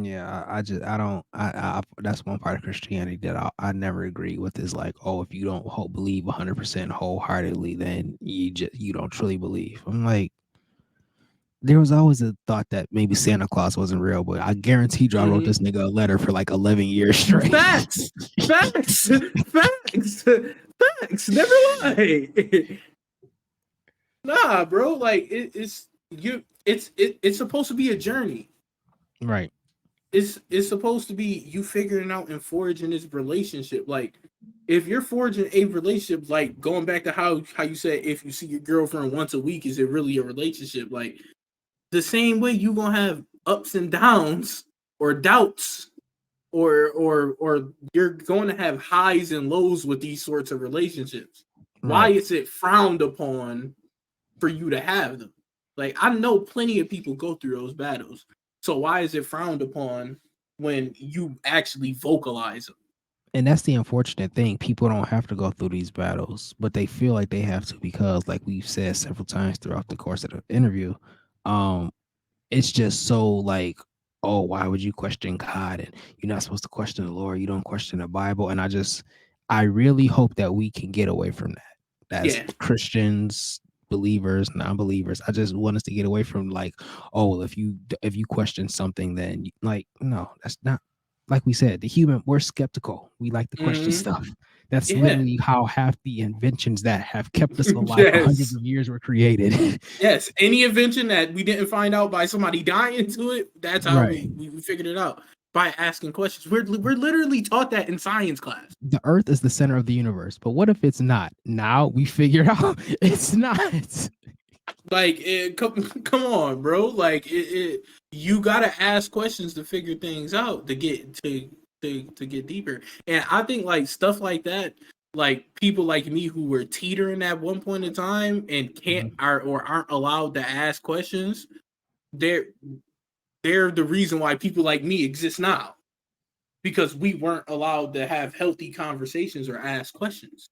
Yeah, I just I don't that's one part of Christianity that I never agree with is like, oh, if you don't believe 100% wholeheartedly, then you don't truly believe. I'm like, there was always a thought that maybe Santa Claus wasn't real, but I guarantee you I wrote Mm-hmm. this nigga a letter for like 11 years straight. Facts, facts, facts, facts. Never lie. Nah, bro. Like it's you. It's supposed to be a journey. Right. It's supposed to be you figuring out and forging this relationship. Like if you're forging a relationship, like going back to how you said if you see your girlfriend once a week, is it really a relationship? Like the same way you gonna have ups and downs or doubts or you're going to have highs and lows with these sorts of relationships. Why Right. is it frowned upon for you to have them? Like I know plenty of people go through those battles. So why is it frowned upon when you actually vocalize them? And that's the unfortunate thing. People don't have to go through these battles, but they feel like they have to because, like we've said several times throughout the course of the interview, um, it's just so like, oh, why would you question God? And you're not supposed to question the Lord. You don't question the Bible. And I really hope that we can get away from that as Yeah. Christians, believers, non-believers. I just want us to get away from like, oh, well, if you question something, then like, no, that's not. Like we said, the human, we're skeptical. We like to question Mm-hmm. stuff. That's Yeah. literally how half the inventions that have kept us alive for hundreds Yes. of years were created. Yes. Any invention that we didn't find out by somebody dying to it, that's how Right. we figured it out by asking questions. We're literally taught that in science class. The earth is the center of the universe. But what if it's not? Now we figured out it's not. Like, come on, bro. Like, you gotta ask questions to figure things out to get to get deeper. And I think like stuff like that, like people like me who were teetering at one point in time and can't Mhm. are or aren't allowed to ask questions. They're they're the reason why people like me exist now because we weren't allowed to have healthy conversations or ask questions.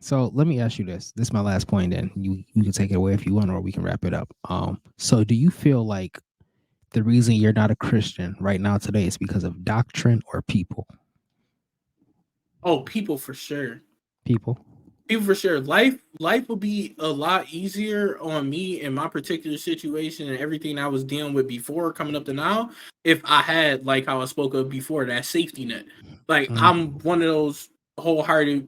So let me ask you this. This is my last point, and you can take it away if you want, or we can wrap it up. So do you feel like the reason you're not a Christian right now today is because of doctrine or people? Oh, people for sure. People. People for sure. Life will be a lot easier on me in my particular situation and everything I was dealing with before coming up to now if I had like how I spoke of before that safety net. Like I'm Mhm. one of those wholehearted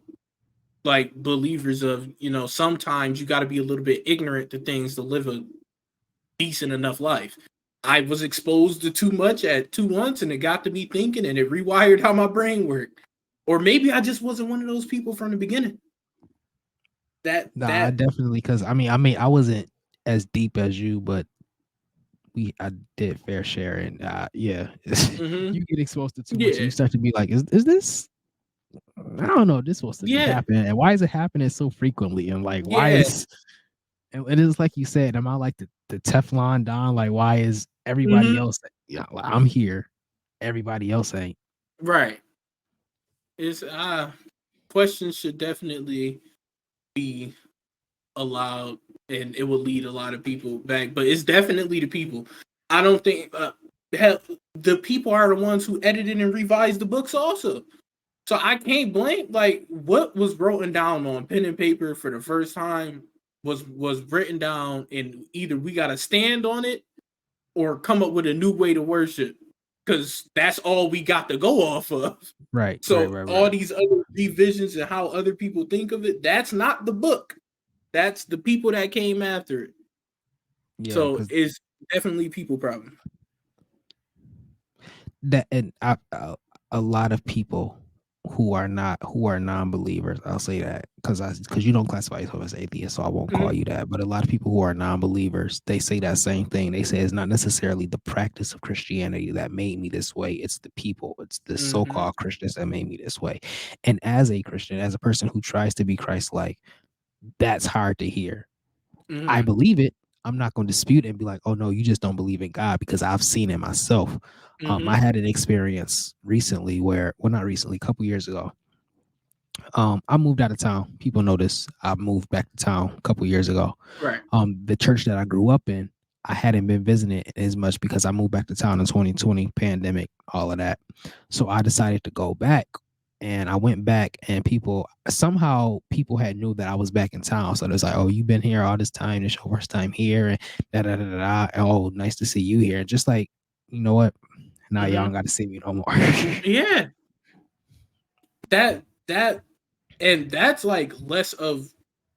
like believers of sometimes you got to be a little bit ignorant to things to live a decent enough life. I was exposed to too much at 2 months and it got to me thinking and it rewired how my brain worked. Or maybe I just wasn't one of those people from the beginning. That Nah, I that definitely because I mean I wasn't as deep as you, but I did fair share, and yeah, mm-hmm. you get exposed to too much, and Yeah. you start to be like, is this? I don't know. This supposed to be Yeah. happening, and why is it happening so frequently? And like, why Yeah. is and it is like you said? Am I like the Teflon Don? Like, why is everybody Mm-hmm. else? Yeah, like, I'm here. Everybody else ain't. Right. It's questions should definitely be allowed and it will lead a lot of people back. But it's definitely the people. I don't think hell, the people are the ones who edited and revised the books also. So I can't blame like what was written down on pen and paper for the first time was written down and either we gotta stand on it or come up with a new way to worship. Cause that's all we got to go off of. Right, right, So right, all right. these other revisions and how other people think of it, that's not the book. That's the people that came after it. Yeah, So because it's definitely people problem. that and a lot of people who are non-believers, I'll say that because you don't classify yourself as atheist, so I won't call Mm-hmm. you that, but a lot of people who are non-believers, they say that same thing. They say it's not necessarily the practice of Christianity that made me this way, it's the people, it's the Mm-hmm. so-called Christians that made me this way. And as a Christian, as a person who tries to be Christ-like, that's hard to hear. I Mm-hmm. believe it. I'm not going to dispute it and be like, oh no, you just don't believe in God, because I've seen it myself. I Mm-hmm. had an experience recently where, well, not recently, a couple years ago. I moved out of town. People know this. I moved back to town a couple years ago. Right. The church that I grew up in, I hadn't been visiting it as much because I moved back to town in 2020, pandemic, all of that. So I decided to go back. And I went back, and people had knew that I was back in town. So it was like, oh, you've been here all this time. It's your first time here, and da da da da. Oh, nice to see you here. And just like, you know what? Now y'all Mm-hmm. don't got to see me no more. Yeah, that and that's like less of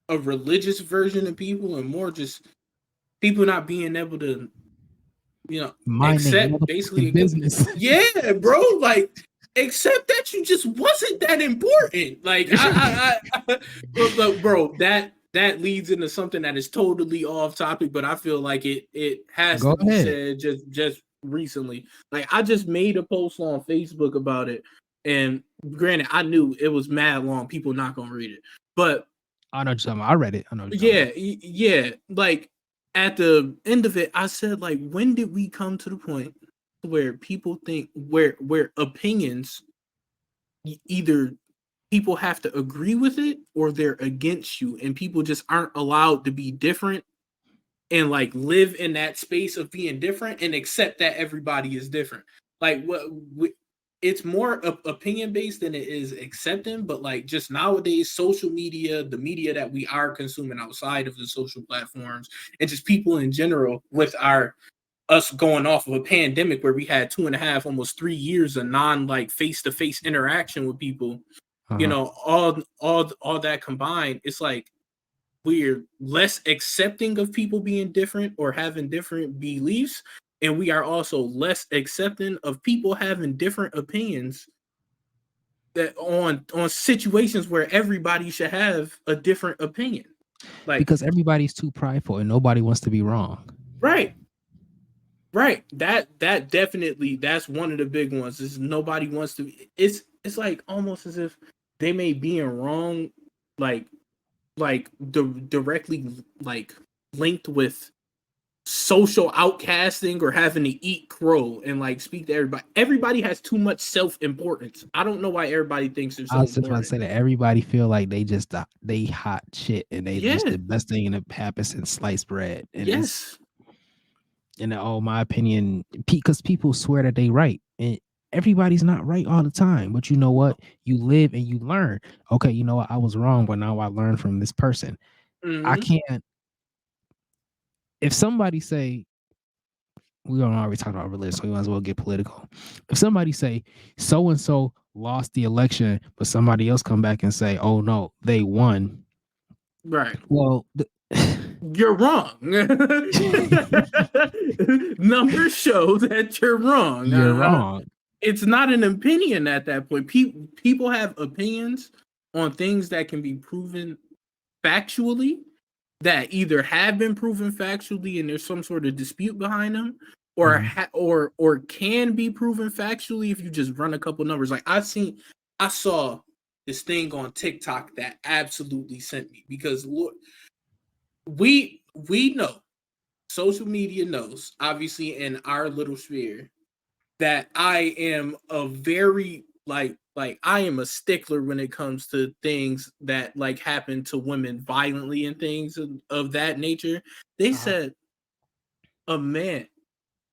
a religious version of people and more just people not being able to, Mind their accept basically. motherfucking business. Yeah, bro, like accept that you just wasn't that important. Like look, bro, that leads into something that is totally off topic, but I feel like it has Go to be ahead. said just recently. Like I just made a post on Facebook about it, and granted, I knew it was mad long. People not gonna read it, but I know what you're talking about. I read it. I know what you're talking yeah, about. yeah. Like at the end of it, I said, like, when did we come to the point where people think where opinions either people have to agree with it or they're against you, and people just aren't allowed to be different and like live in that space of being different and accept that everybody is different. Like it's more opinion based than it is accepting, but like just nowadays social media, the media that we are consuming outside of the social platforms, and just people in general, with our us going off of a pandemic where we had 2.5 almost 3 years of non like face-to-face interaction with people, Uh-huh. all that combined, it's like we're less accepting of people being different or having different beliefs, and we are also less accepting of people having different opinions that on situations where everybody should have a different opinion. Like, Because everybody's too prideful and nobody wants to be wrong. right, right, that definitely, that's one of the big ones, is nobody wants to. It's like almost as if they may being wrong, like directly like linked with social outcasting or having to eat crow and like speak to everybody. Everybody has too much self-importance. I don't know why everybody thinks they're I so was just about to important. say that everybody feel like they just they hot shit and they just Yeah. the best thing that happens in sliced bread. And it's Yes. in all my opinion, because people swear that they right. And everybody's not right all the time. But you know what? You live and you learn. Okay, you know what? I was wrong, but now I learned from this person. I Mm-hmm. can't if somebody say we don't already talk about religion, so we might as well get political. If somebody say so and so lost the election, but somebody else come back and say, "Oh no, they won." Right. Well, You're wrong. Numbers show that you're wrong. you're wrong. It's not an opinion at that point. People have opinions on things that can be proven factually, that either have been proven factually and there's some sort of dispute behind them, or Mhm. or can be proven factually if you just run a couple numbers. Like I saw this thing on TikTok that absolutely sent me, because look, we know, social media knows, obviously in our little sphere, that I am a very like I am a stickler when it comes to things that like happen to women violently and things of that nature. They Uh-huh. said a man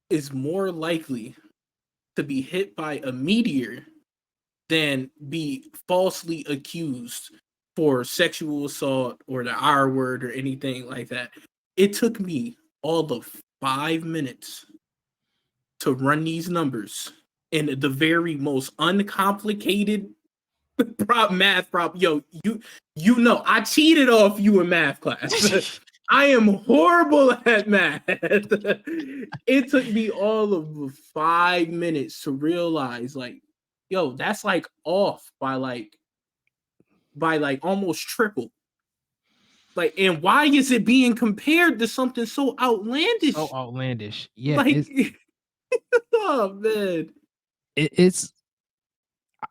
is more likely to be hit by a meteor than be falsely accused for sexual assault or the R word or anything like that. It took me all of 5 minutes to run these numbers in the very most uncomplicated math problem. Yo, you know, I cheated off you in math class. I am horrible at math. It took me all of 5 minutes to realize, like, yo, that's like off by like almost triple. Like, and why is it being compared to something so So outlandish? outlandish. Yeah, Like, oh man. it's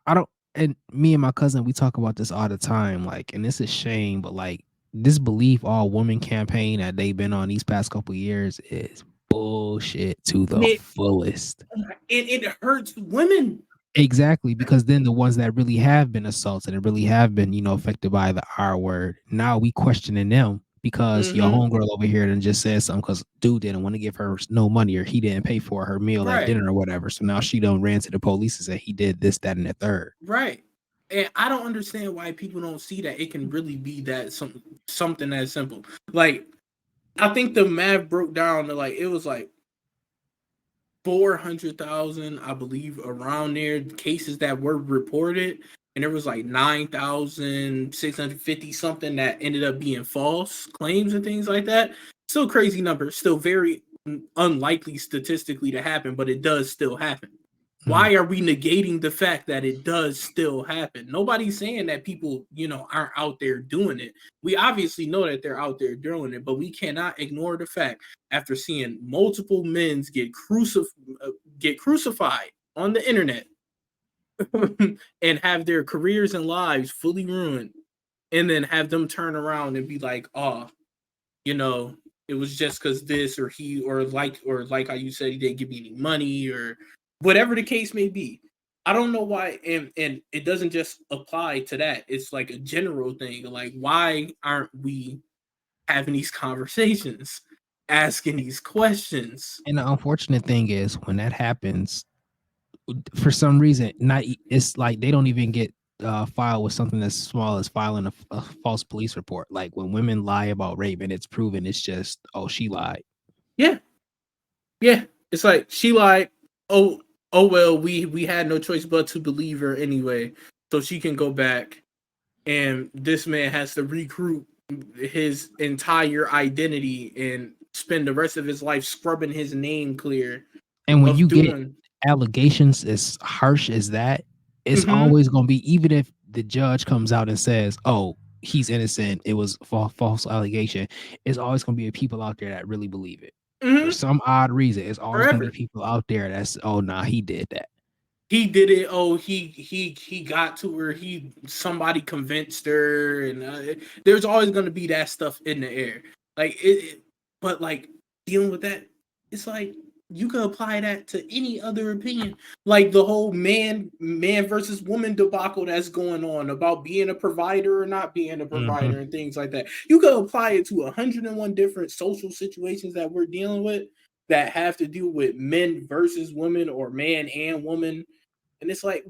I don't and me and my cousin we talk about this all the time like and it's a shame but like this believe all woman campaign that they've been on these past couple years is bullshit to And the fullest. it hurts women. Exactly, because then the ones that really have been assaulted and really have been, affected by the R word, now we questioning them because your Mm-hmm. homegirl over here and just said something because dude didn't want to give her no money or he didn't pay for her meal at Right. dinner or whatever. So now she don't ran to the police and said he did this, that, and the third. Right. And I don't understand why people don't see that it can really be that something that simple. Like I think the math broke down to like it was like 400,000, I believe, around there cases that were reported, and there was like 9,650 something that ended up being false claims and things like that. Still crazy number, still very unlikely statistically to happen, but it does still happen. Mm. Why are we negating the fact that it does still happen? Nobody's saying that people, aren't out there doing it. We obviously know that they're out there doing it, but we cannot ignore the fact after seeing multiple men get crucified on the internet and have their careers and lives fully ruined, and then have them turn around and be like, "Oh, you know, it was just because this or he or like how you said he didn't give me any money or whatever the case may be." I don't know why, and it doesn't just apply to that. It's like a general thing. Like, why aren't we having these conversations, asking these questions? And the unfortunate thing is when that happens, for some reason, it's like they don't even get filed with something as small as filing a false police report. Like when women lie about rape and it's proven, it's just, oh, she lied. Yeah, yeah. It's like she lied. Oh, oh well. We had no choice but to believe her anyway, so she can go back. And this man has to recruit his entire identity and spend the rest of his life scrubbing his name clear And when of you get doing. allegations as harsh as that, it's Mm-hmm. always going to be, even if the judge comes out and says, oh, he's innocent, it was false allegation, it's always going to be people out there that really believe it. For Mm-hmm. some odd reason, it's always going to be Forever. people out there that's, oh, nah, he did that. He did it. Oh, he got to her. Somebody convinced her, and there's always going to be that stuff in the air. Like but like dealing with that, it's like you can apply that to any other opinion. Like the whole man versus woman debacle that's going on about being a provider or not being a provider Hmm. and things like that. You can apply it to 101 different social situations that we're dealing with that have to do with men versus women or man and woman. And it's like,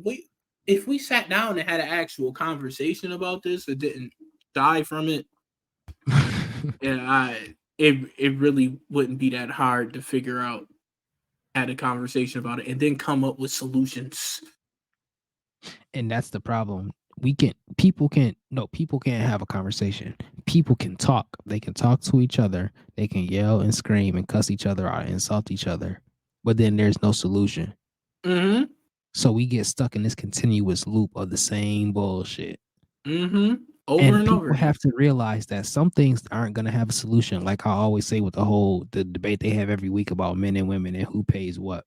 if we sat down and had an actual conversation about this and didn't die from it, yeah, it really wouldn't be that hard to figure out, had a conversation about it, and then come up with solutions. And that's the problem. People can't have a conversation. People can talk. They can talk to each other. They can yell and scream and cuss each other out and insult each other. But then there's no solution. Mm-hmm. So we get stuck in this continuous loop of the same bullshit. Mm-hmm. Over And and over people again. have to realize that some things aren't going to have a solution. Like I always say with the debate they have every week about men and women and who pays what.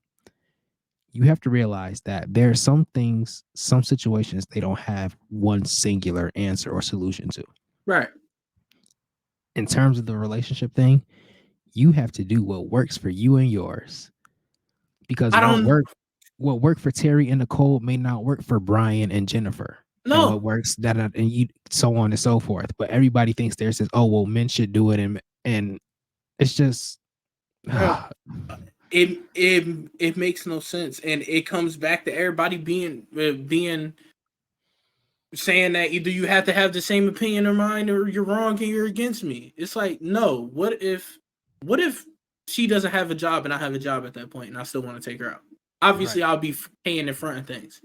You have to realize that there are some things, some situations they don't have one singular answer or solution to. Right. In terms of the relationship thing, you have to do what works for you and yours. Because I don't what worked for Terry and Nicole may not work for Brian and Jennifer. And what know. works and you so on and so forth. But everybody thinks there's this, oh well, men should do it, and it's just Bro, it makes no sense, and it comes back to everybody being saying that either you have to have the same opinion or mine or you're wrong and you're against me. It's like, no, what if she doesn't have a job and I have a job at that point and I still want to take her out? Obviously right. I'll be paying in front of things.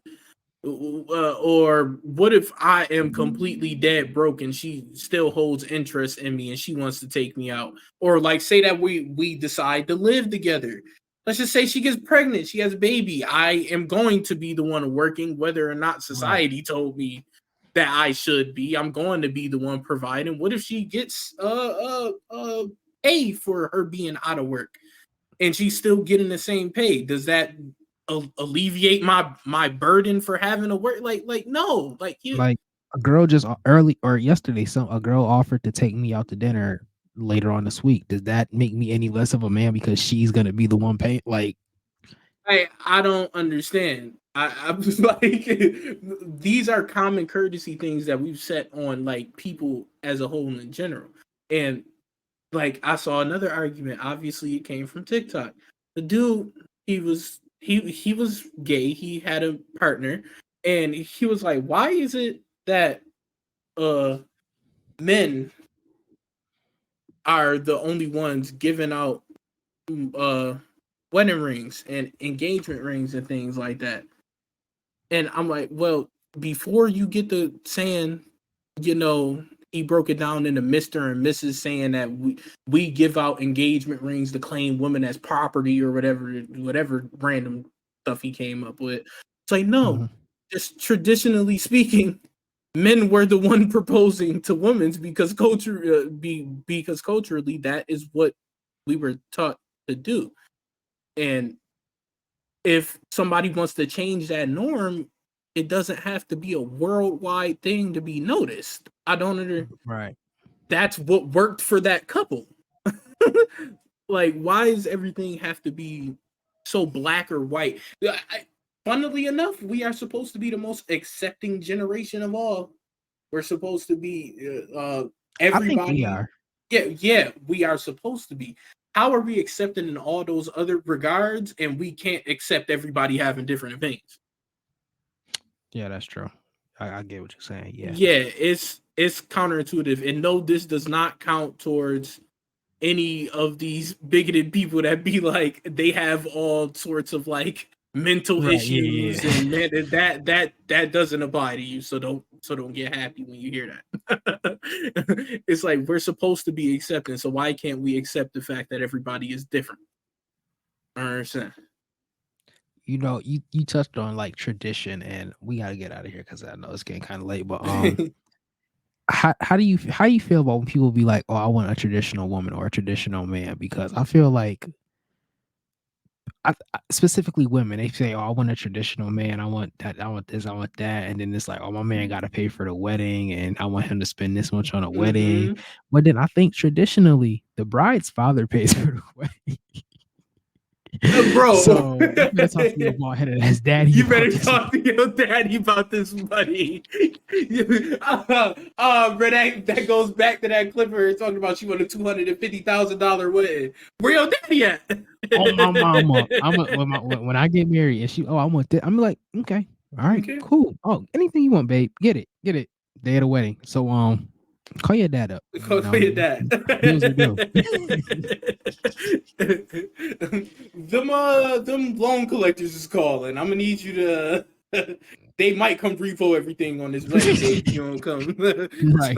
Or what if I am completely dead broke and she still holds interest in me and she wants to take me out? Or like say that we decide to live together. Let's just say she gets pregnant, she has a baby. I am going to be the one working, whether or not Right. society told me that I should be. I'm going to be the one providing. What if she gets pay for her being out of work and she's still getting the same pay? Does that alleviate my burden for having to work? Like no, like you. Like a girl just early or yesterday, some a girl offered to take me out to dinner later on this week. Does that make me any less of a man because she's gonna be the one paying? Like, I don't understand. I'm just like these are common courtesy things that we've set on like people as a whole in general. And like I saw another argument. Obviously, it came from TikTok. The dude, he was gay. He had a partner. And he was like, why is it that men are the only ones giving out uh wedding rings and engagement rings and things like that? And I'm like, well, before you get to saying, you know, he broke it down into Mr. and Mrs. saying that we give out engagement rings to claim women as property or whatever random stuff he came up with. It's like, no, just traditionally speaking, men were the one proposing to women because because culturally that is what we were taught to do. And if somebody wants to change that norm, it doesn't have to be a worldwide thing to be noticed. I don't understand. Right. That's what worked for that couple. Like, why does everything have to be so black or white? Funnily enough, we are supposed to be the most accepting generation of all. We're supposed to be I think we everybody. are. Yeah, we are supposed to be. How are we accepted in all those other regards, and we can't accept everybody having different opinions? Yeah, that's true. I get what you're saying. Yeah. Yeah, it's counterintuitive, and no, this does not count towards any of these bigoted people that be like they have all sorts of like mental Right. Yeah. issues, Yeah. and man, that doesn't apply to you. So don't get happy when you hear that. It's like we're supposed to be accepting, so why can't we accept the fact that everybody is different? I understand. You know, you touched on like tradition, and we gotta get out of here because I know it's getting kind of late. But how do you feel about when people be like, "Oh, I want a traditional woman or a traditional man"? Because I feel like specifically women, they say, "Oh, I want a traditional man. I want that. I want this. I want that." And then it's like, "Oh, my man got to pay for the wedding, and I want him to spend this much on a wedding." Mm-hmm. But then I think traditionally, the bride's father pays for the wedding. Bro, So you better talk to your bald headed ass daddy you about better this. talk to your daddy about this money. Bro, that goes back to that clip where talking about she wanted $250,000 wedding. Where your daddy at? On my mama, when I get married and she, oh, I want that. I'm like, okay, all right, Okay. cool. Oh, anything you want, babe, get it, Day of the wedding. So call your dad up. You Call know, your dad. bills are due. Them loan collectors is calling. I'm gonna need you to. They might come repo everything on this wedding day if you don't come. Right.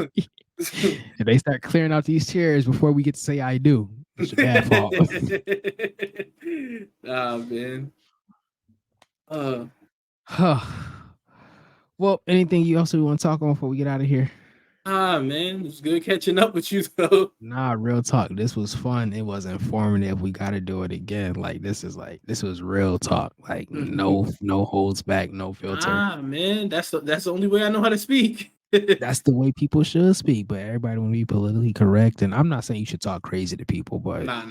And they start clearing out these chairs before we get to say I do. It's your dad's fault. Ah, man. Uh, Well, anything you also want to talk on before we get out of here? man, it's good catching up with you though. Nah, real talk. This was fun. It was informative. We got to do it again. This was real talk. Like no holds back, no filter. Man, that's the only way I know how to speak. That's the way people should speak. But everybody want to be politically correct. And I'm not saying you should talk crazy to people, but Nah.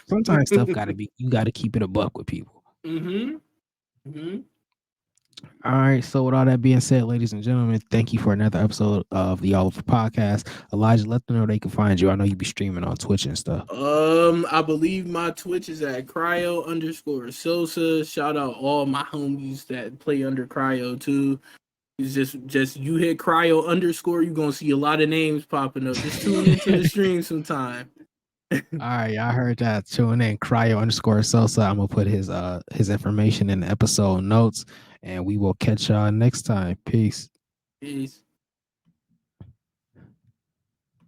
sometimes stuff got to be. You got to keep it a buck with people. All right. So with all that being said, ladies and gentlemen, thank you for another episode of the Oliver Podcast. Elijah, let them know they can find you. I know you be streaming on Twitch and stuff. I believe my Twitch is at cryo_Sosa. Shout out all my homies that play under cryo too. It's just you hit cryo_, you're gonna see a lot of names popping up. Just tune into the stream sometime. All right, I heard that. Tune in cryo_Sosa. I'm gonna put his information in the episode notes, and we will catch y'all next time. Peace. Peace.